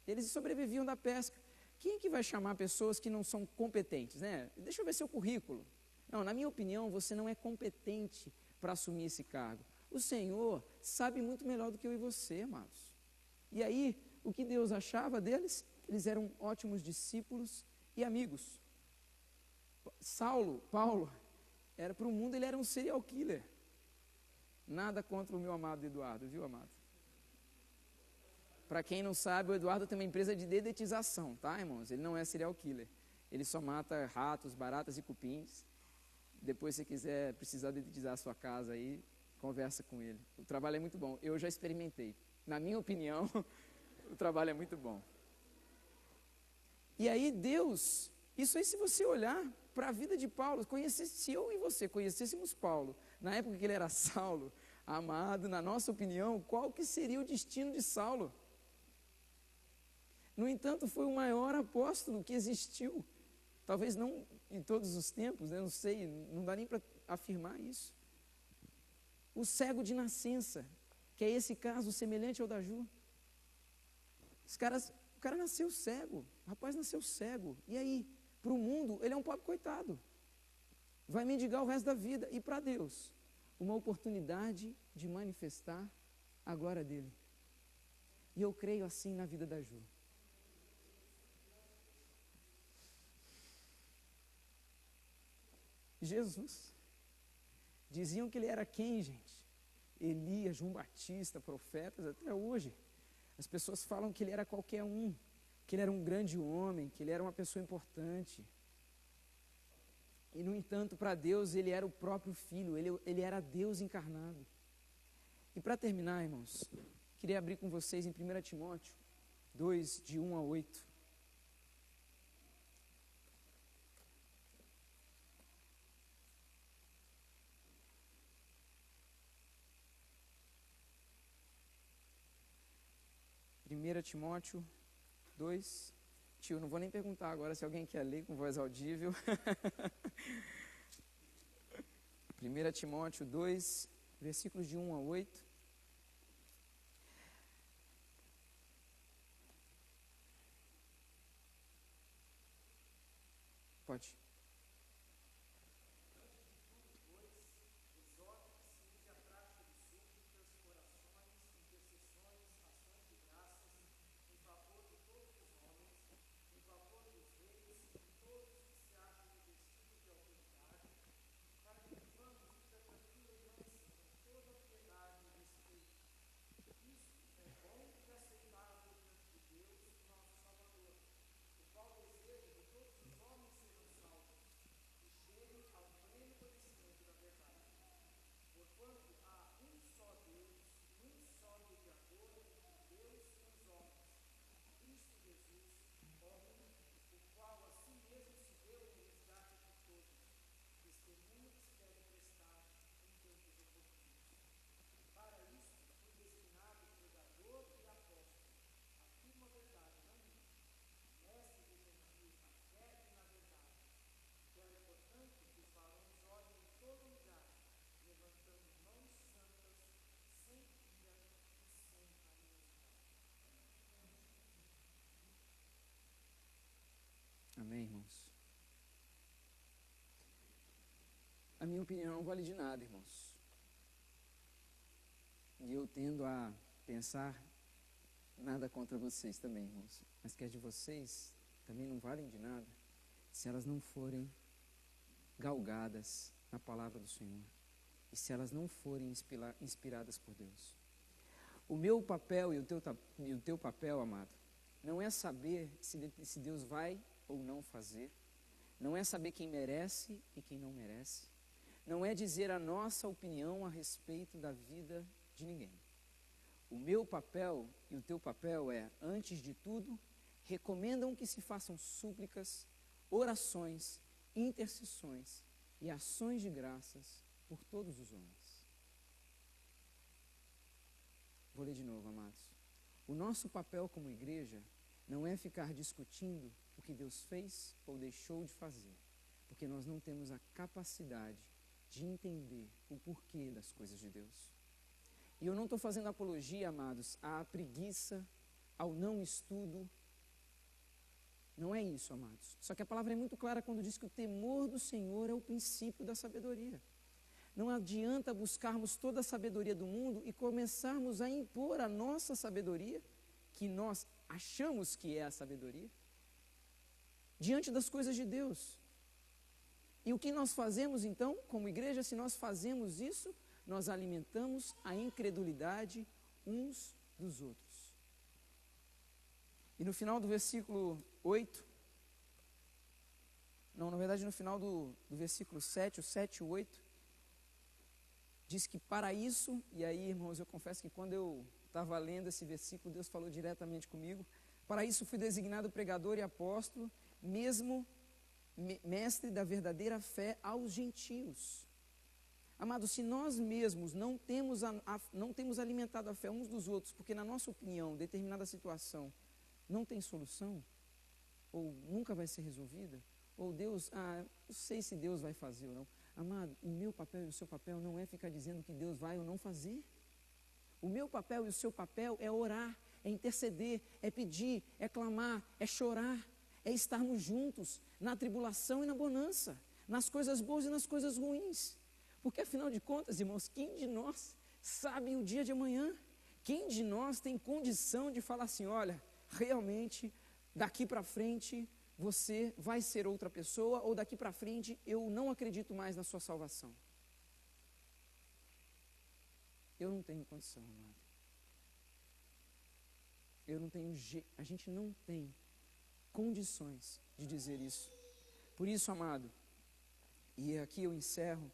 Eles sobreviviam da pesca. Quem é que vai chamar pessoas que não são competentes, né? Deixa eu ver seu currículo. Não, na minha opinião, você não é competente para assumir esse cargo. O Senhor sabe muito melhor do que eu e você, amados. E aí, o que Deus achava deles? Eles eram ótimos discípulos e amigos. Paulo, para o mundo ele era um serial killer. Nada contra o meu amado Eduardo, viu, amado? Para quem não sabe, o Eduardo tem uma empresa de dedetização, tá, irmãos? Ele não é serial killer. Ele só mata ratos, baratas e cupins. Depois, se quiser precisar dedetizar a sua casa aí, conversa com ele. O trabalho é muito bom. Eu já experimentei. Na minha opinião, o trabalho é muito bom. E aí Deus Isso aí, se você olhar para a vida de Paulo, se eu e você conhecêssemos Paulo, na época que ele era Saulo, amado, na nossa opinião, qual que seria o destino de Saulo? No entanto, foi o maior apóstolo que existiu. Talvez não em todos os tempos, né? Não sei, não dá nem para afirmar isso. O cego de nascença, que é esse caso semelhante ao da Ju. O cara nasceu cego, o rapaz nasceu cego. E aí, para o mundo, ele é um pobre coitado. Vai mendigar o resto da vida. E para Deus, uma oportunidade de manifestar a glória dele. E eu creio assim na vida da Ju. Jesus. Diziam que ele era quem, gente? Elias, João Batista, profetas, até hoje. As pessoas falam que ele era qualquer um, que ele era um grande homem, que ele era uma pessoa importante. E, no entanto, para Deus, ele era o próprio Filho, ele era Deus encarnado. E para terminar, irmãos, queria abrir com vocês em 1 Timóteo 2, de 1 a 8. Primeira Timóteo 2. Tio, não vou nem perguntar agora se alguém quer ler com voz audível. 1 Timóteo 2, versículos de 1 a 8. Pode. Amém, irmãos? A minha opinião não vale de nada, irmãos. E eu tendo a pensar nada contra vocês também, irmãos. Mas que as de vocês também não valem de nada se elas não forem galgadas na palavra do Senhor. E se elas não forem inspiradas por Deus. O meu papel e o teu papel, amado, não é saber se Deus vai ou não fazer, não é saber quem merece e quem não merece, não é dizer a nossa opinião a respeito da vida de ninguém. O meu papel e o teu papel é, antes de tudo, recomendam que se façam súplicas, orações, intercessões e ações de graças por todos os homens. Vou ler de novo, amados. O nosso papel como igreja não é ficar discutindo o que Deus fez ou deixou de fazer, porque nós não temos a capacidade de entender o porquê das coisas de Deus. E eu não estou fazendo apologia, amados, à preguiça, ao não estudo. Não é isso, amados. Só que a palavra é muito clara quando diz que o temor do Senhor é o princípio da sabedoria. Não adianta buscarmos toda a sabedoria do mundo e começarmos a impor a nossa sabedoria, que nós achamos que é a sabedoria, diante das coisas de Deus. E o que nós fazemos então, como igreja, se nós fazemos isso, nós alimentamos a incredulidade uns dos outros. E no final do versículo 8, não, na verdade no final do versículo 7, o 7 e o 8, diz que para isso, e aí, irmãos, eu confesso que quando eu estava lendo esse versículo, Deus falou diretamente comigo, para isso fui designado pregador e apóstolo, mesmo mestre da verdadeira fé aos gentios. Amado, se nós mesmos não temos alimentado a fé uns dos outros, porque na nossa opinião, determinada situação não tem solução, ou nunca vai ser resolvida, ou Deus, não sei se Deus vai fazer ou não. Amado, o meu papel e o seu papel não é ficar dizendo que Deus vai ou não fazer. O meu papel e o seu papel é orar, é interceder, é pedir, é clamar, é chorar, é estarmos juntos na tribulação e na bonança, nas coisas boas e nas coisas ruins. Porque afinal de contas, irmãos, quem de nós sabe o dia de amanhã? Quem de nós tem condição de falar assim, olha, realmente, daqui para frente você vai ser outra pessoa, ou daqui para frente eu não acredito mais na sua salvação? Eu não tenho condição, amado. A gente não tem condições de dizer isso. Por isso, amado, e aqui eu encerro,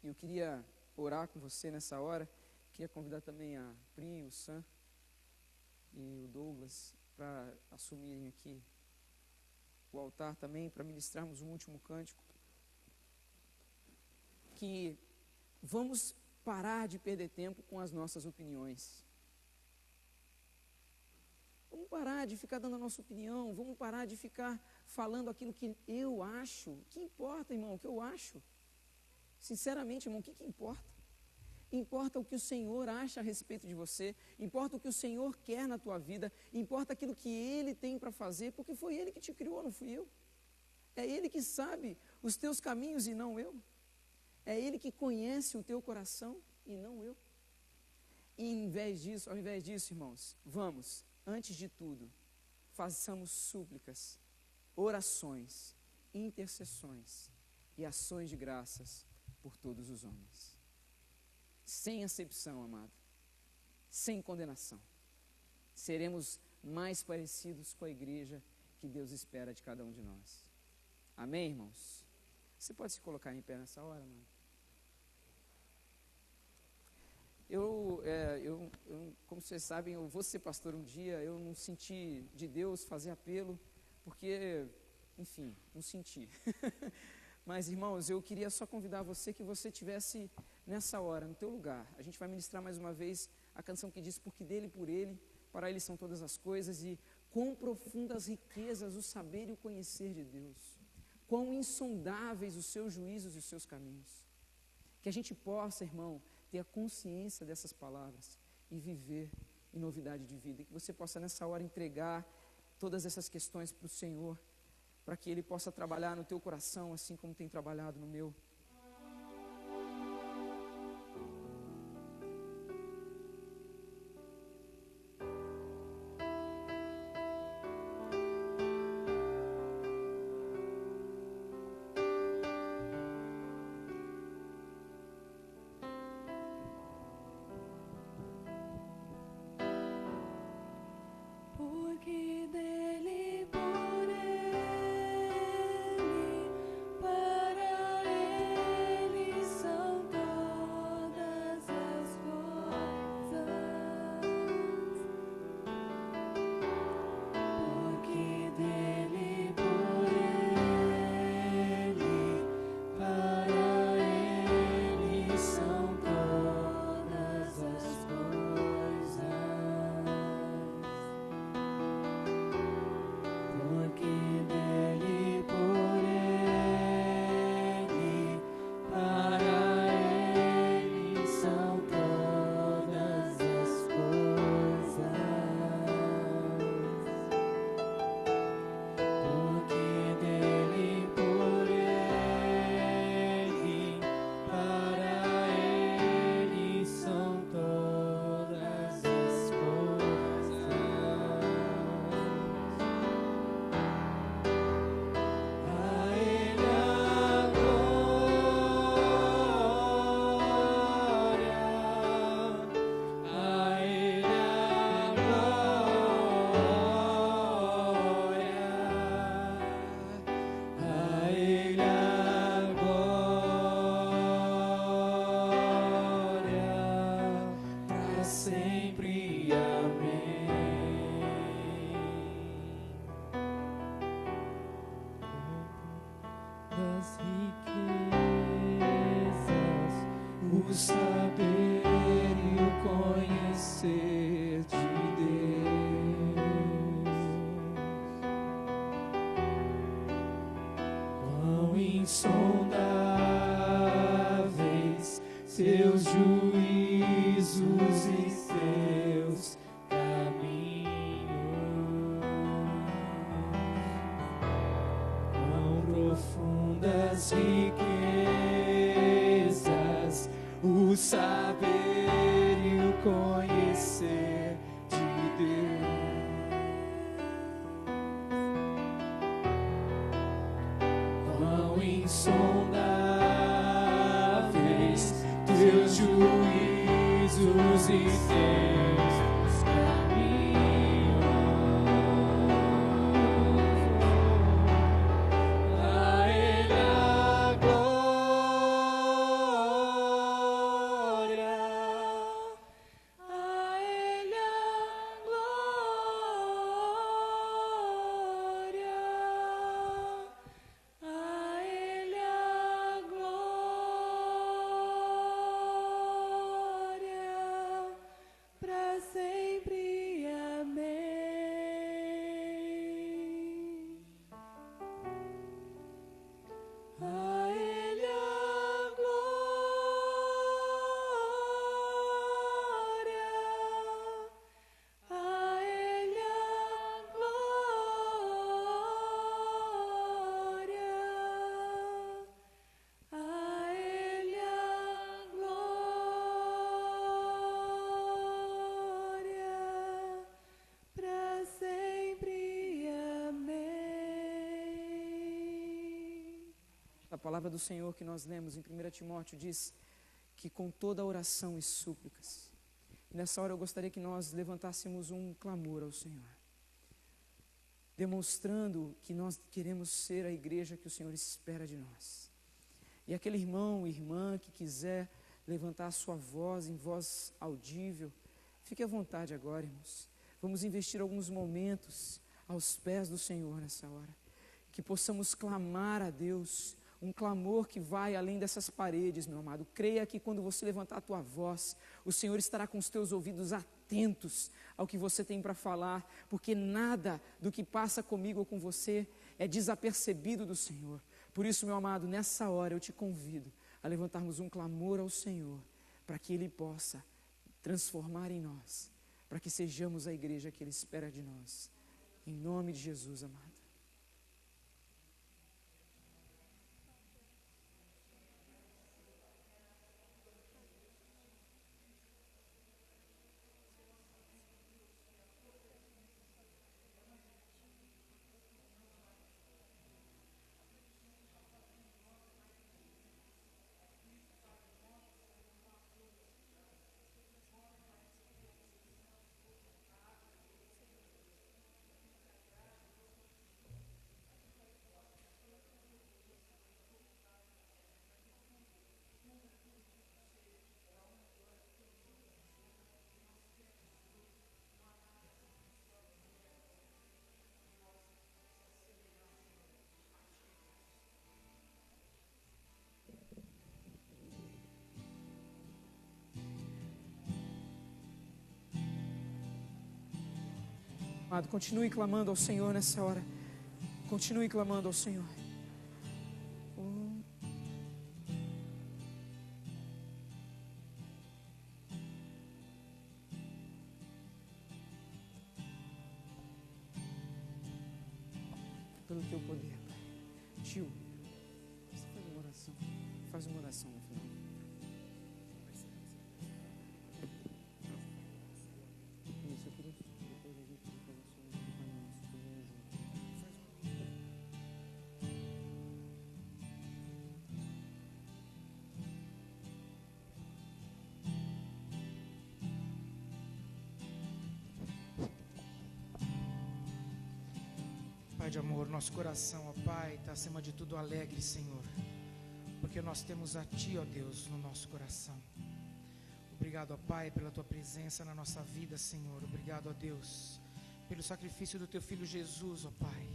eu queria orar com você nessa hora, queria convidar também a Pri, o Sam e o Douglas para assumirem aqui o altar também, para ministrarmos um último cântico. Que vamos parar de perder tempo com as nossas opiniões. Vamos parar de ficar dando a nossa opinião, vamos parar de ficar falando aquilo que eu acho. O que importa, irmão, o que eu acho? Sinceramente, irmão, o que importa? Importa o que o Senhor acha a respeito de você, importa o que o Senhor quer na tua vida, importa aquilo que Ele tem para fazer, porque foi Ele que te criou, não fui eu. É Ele que sabe os teus caminhos e não eu. É Ele que conhece o teu coração e não eu. E ao invés disso, irmãos, vamos, antes de tudo, façamos súplicas, orações, intercessões e ações de graças por todos os homens. Sem acepção, amado, sem condenação. Seremos mais parecidos com a igreja que Deus espera de cada um de nós. Amém, irmãos? Você pode se colocar em pé nessa hora, amado? Como vocês sabem, eu vou ser pastor um dia, eu não senti de Deus fazer apelo, porque, enfim, não senti. Mas, irmãos, eu queria só convidar você que você estivesse nessa hora, no teu lugar. A gente vai ministrar mais uma vez a canção que diz, porque dele e por ele, para ele são todas as coisas, e quão profundas riquezas o saber e o conhecer de Deus, quão insondáveis os seus juízos e os seus caminhos. Que a gente possa, irmão, ter a consciência dessas palavras e viver em novidade de vida. E que você possa nessa hora entregar todas essas questões para o Senhor, para que Ele possa trabalhar no teu coração, assim como tem trabalhado no meu. Porque dele, por ele, para ele. insondáveis, seus juízos e seus caminhos. Quão profundas riquezas, o saber e o conhecer de Deus. Quão insondáveis teus juízos e teus caminhos. A Ele a glória, a Ele a glória, a Ele a glória, para sempre. Amém. A Ele a glória, a Ele a glória, a Ele a glória, para sempre. Amém. A palavra do Senhor que nós lemos em 1 Timóteo diz que com toda oração e súplicas. Nessa hora eu gostaria que nós levantássemos um clamor ao Senhor, demonstrando que nós queremos ser a igreja que o Senhor espera de nós. E aquele irmão, irmã que quiser levantar a sua voz em voz audível, fique à vontade agora, irmãos. Vamos investir alguns momentos aos pés do Senhor nessa hora, que possamos clamar a Deus, um clamor que vai além dessas paredes, meu amado. Creia que quando você levantar a tua voz, o Senhor estará com os teus ouvidos atentos ao que você tem para falar, porque nada do que passa comigo ou com você é desapercebido do Senhor. Por isso, meu amado, nessa hora eu te convido a levantarmos um clamor ao Senhor, para que Ele possa transformar em nós, para que sejamos a igreja que Ele espera de nós. Em nome de Jesus, amado. Amado, continue clamando ao Senhor nessa hora. Continue clamando ao Senhor. Pelo teu poder, Pai. Tio, você faz uma oração. Faz uma oração no final. Isso, eu queria depois a gente falar sobre Pai de amor, nosso coração, ó Pai, está acima de tudo alegre, Senhor, porque nós temos a Ti, ó Deus, no nosso coração. Obrigado, ó Pai, pela Tua presença na nossa vida, Senhor. Obrigado, ó Deus, pelo sacrifício do Teu Filho Jesus, ó Pai.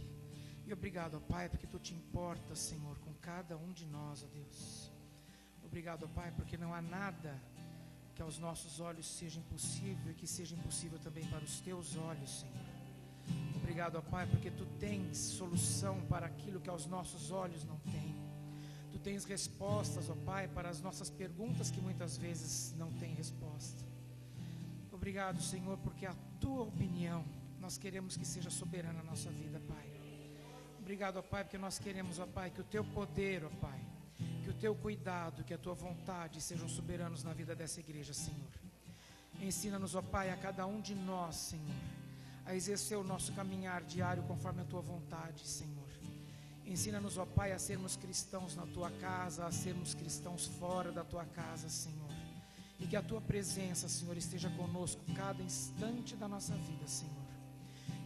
E obrigado, ó Pai, porque Tu te importas, Senhor, com cada um de nós, ó Deus. Obrigado, ó Pai, porque não há nada que aos nossos olhos seja impossível e que seja impossível também para os Teus olhos, Senhor. Obrigado, ó Pai, porque Tu tens solução para aquilo que aos nossos olhos não tem. tens respostas, ó Pai, para as nossas perguntas que muitas vezes não têm resposta. Obrigado, Senhor, porque a tua opinião nós queremos que seja soberana na nossa vida, Pai. Obrigado, ó Pai, porque nós queremos, ó Pai, que o teu poder, ó Pai, que o teu cuidado, que a tua vontade sejam soberanos na vida dessa igreja, Senhor. Ensina-nos, ó Pai, a cada um de nós, Senhor, a exercer o nosso caminhar diário conforme a tua vontade, Senhor. Ensina-nos, ó Pai, a sermos cristãos na tua casa, a sermos cristãos fora da tua casa, Senhor. E que a tua presença, Senhor, esteja conosco cada instante da nossa vida, Senhor.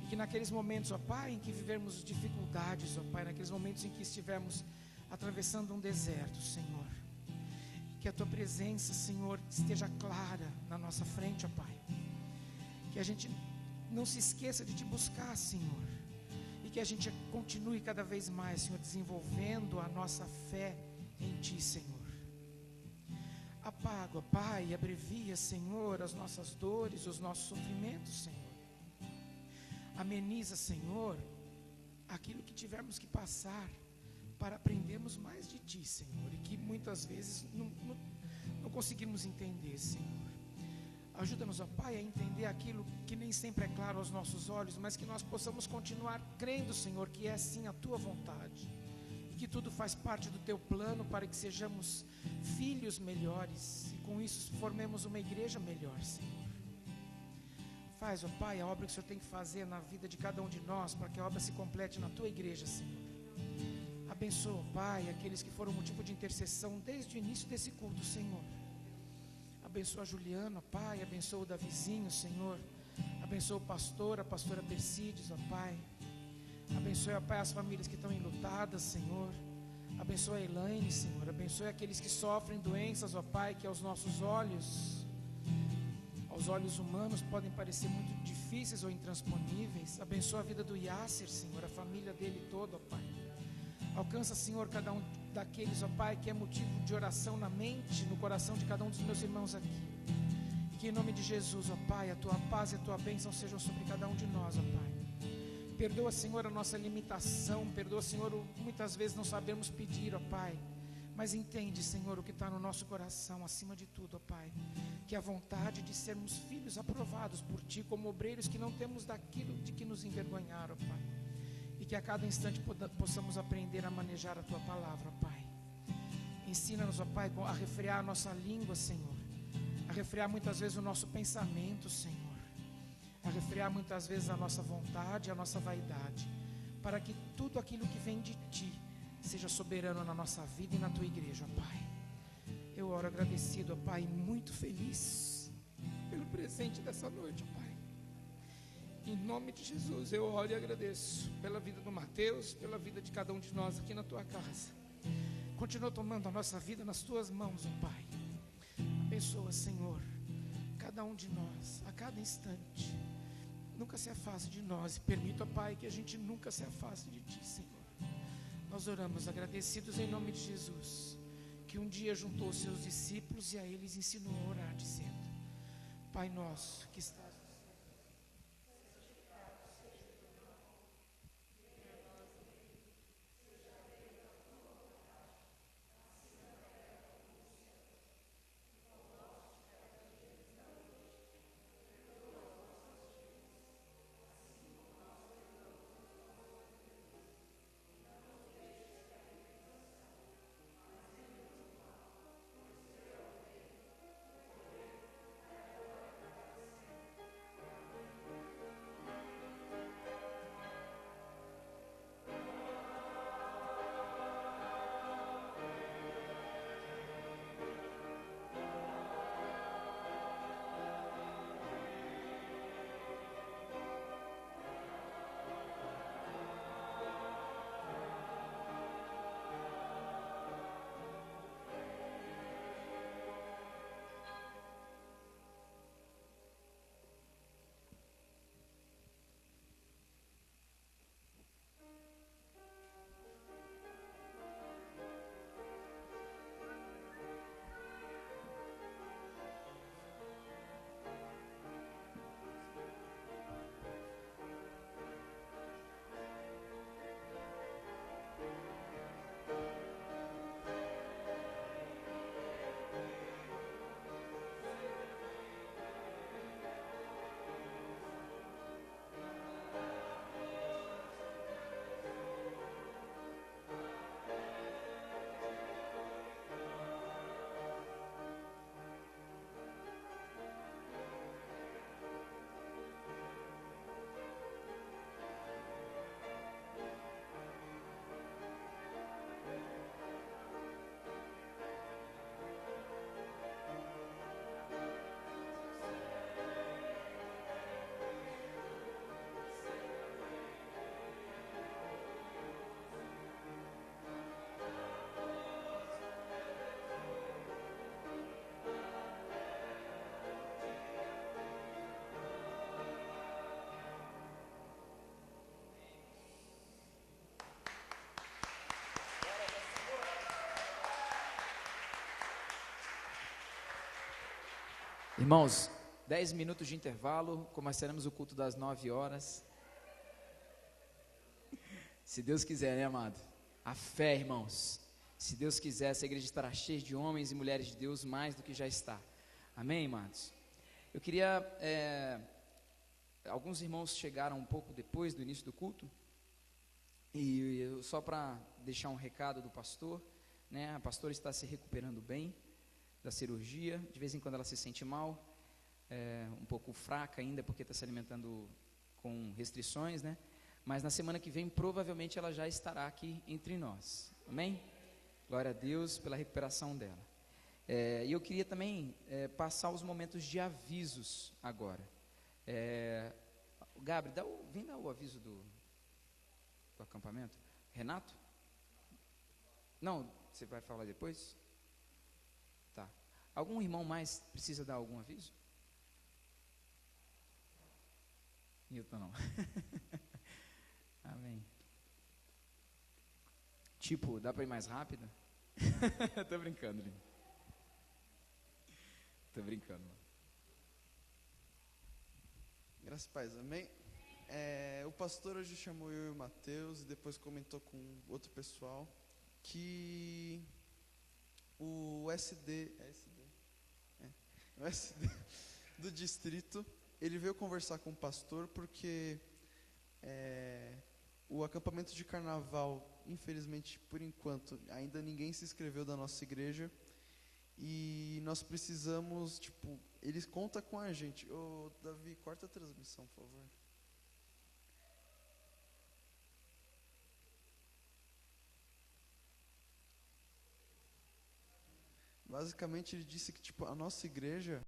E que naqueles momentos, ó Pai, em que vivermos dificuldades, ó Pai, naqueles momentos em que estivermos atravessando um deserto, Senhor, que a tua presença, Senhor, esteja clara na nossa frente, ó Pai. Que a gente não se esqueça de te buscar, Senhor. E que a gente continue cada vez mais, Senhor, desenvolvendo a nossa fé em ti, Senhor. Apaga, ó Pai, e abrevia, Senhor, as nossas dores, os nossos sofrimentos, Senhor. Ameniza, Senhor, aquilo que tivermos que passar para aprendermos mais de ti, Senhor, e que muitas vezes não conseguimos entender, Senhor. Ajuda-nos, ó Pai, a entender aquilo que nem sempre é claro aos nossos olhos, mas que nós possamos continuar crendo, Senhor, que é sim a tua vontade, e que tudo faz parte do teu plano para que sejamos filhos melhores, e com isso formemos uma igreja melhor, Senhor. Faz, ó Pai, a obra que o Senhor tem que fazer na vida de cada um de nós, para que a obra se complete na tua igreja, Senhor. Abençoa, Pai, aqueles que foram motivo de intercessão desde o início desse culto, Senhor. Abençoa a Juliana, Pai, abençoa o Davizinho, Senhor. Abençoa o pastor, a pastora Persídes, ó Pai. Abençoe, ó Pai, as famílias que estão enlutadas, Senhor. Abençoa a Elaine, Senhor. Abençoe aqueles que sofrem doenças, ó Pai, que aos nossos olhos, aos olhos humanos, podem parecer muito difíceis ou intransponíveis. Abençoa a vida do Yasser, Senhor, a família dele toda, ó Pai. Alcança, Senhor, cada um daqueles, ó Pai, que é motivo de oração na mente, no coração de cada um dos meus irmãos aqui. E que em nome de Jesus, ó Pai, a tua paz e a tua bênção sejam sobre cada um de nós, ó Pai. Perdoa, Senhor, a nossa limitação. Perdoa, Senhor, muitas vezes não sabemos pedir, ó Pai. Mas entende, Senhor, o que está no nosso coração, acima de tudo, ó Pai. Que a vontade de sermos filhos aprovados por Ti, como obreiros que não temos daquilo de que nos envergonhar, ó Pai. E que a cada instante possamos aprender a manejar a Tua palavra, ó Pai. Ensina-nos, ó Pai, a refrear a nossa língua, Senhor. A refrear muitas vezes o nosso pensamento, Senhor. A refrear muitas vezes a nossa vontade, a nossa vaidade. Para que tudo aquilo que vem de Ti seja soberano na nossa vida e na Tua igreja, ó Pai. Eu oro agradecido, ó Pai, muito feliz pelo presente dessa noite, ó Pai. Em nome de Jesus, eu oro e agradeço pela vida do Mateus, pela vida de cada um de nós aqui na Tua casa. Continua tomando a nossa vida nas Tuas mãos, ó Pai. Abençoa, Senhor, cada um de nós, a cada instante. Nunca se afaste de nós e permita, ó Pai, que a gente nunca se afaste de Ti, Senhor. Nós oramos agradecidos em nome de Jesus, que um dia juntou os seus discípulos e a eles ensinou a orar, dizendo: Pai nosso que estás Irmãos, 10 minutos de intervalo, começaremos o culto das 9 horas. Se Deus quiser, né, amado? A fé, irmãos. Se Deus quiser, essa igreja estará cheia de homens e mulheres de Deus mais do que já está. Amém, amados? Eu queria... alguns irmãos chegaram um pouco depois do início do culto. E só para deixar um recado do pastor, né? A pastora está se recuperando bem da cirurgia. De vez em quando ela se sente mal, um pouco fraca ainda, porque está se alimentando com restrições, né? Mas na semana que vem, provavelmente, ela já estará aqui entre nós. Amém? Glória a Deus pela recuperação dela. E eu queria também passar os momentos de avisos agora. Gabriel, vem dar o aviso do acampamento. Renato? Não, você vai falar depois? Tá. Algum irmão mais precisa dar algum aviso? Nilton não. Amém. Tipo, dá para ir mais rápido? Tô brincando, Lino. Tô brincando, mano. Graças a paz, amém? O pastor hoje chamou eu e o Mateus e depois comentou com outro pessoal que o SD do distrito, ele veio conversar com o pastor porque o acampamento de carnaval, infelizmente, por enquanto, ainda ninguém se inscreveu da nossa igreja e nós precisamos, eles contam com a gente. Ô, Davi, corta a transmissão, por favor. Basicamente, ele disse que a nossa igreja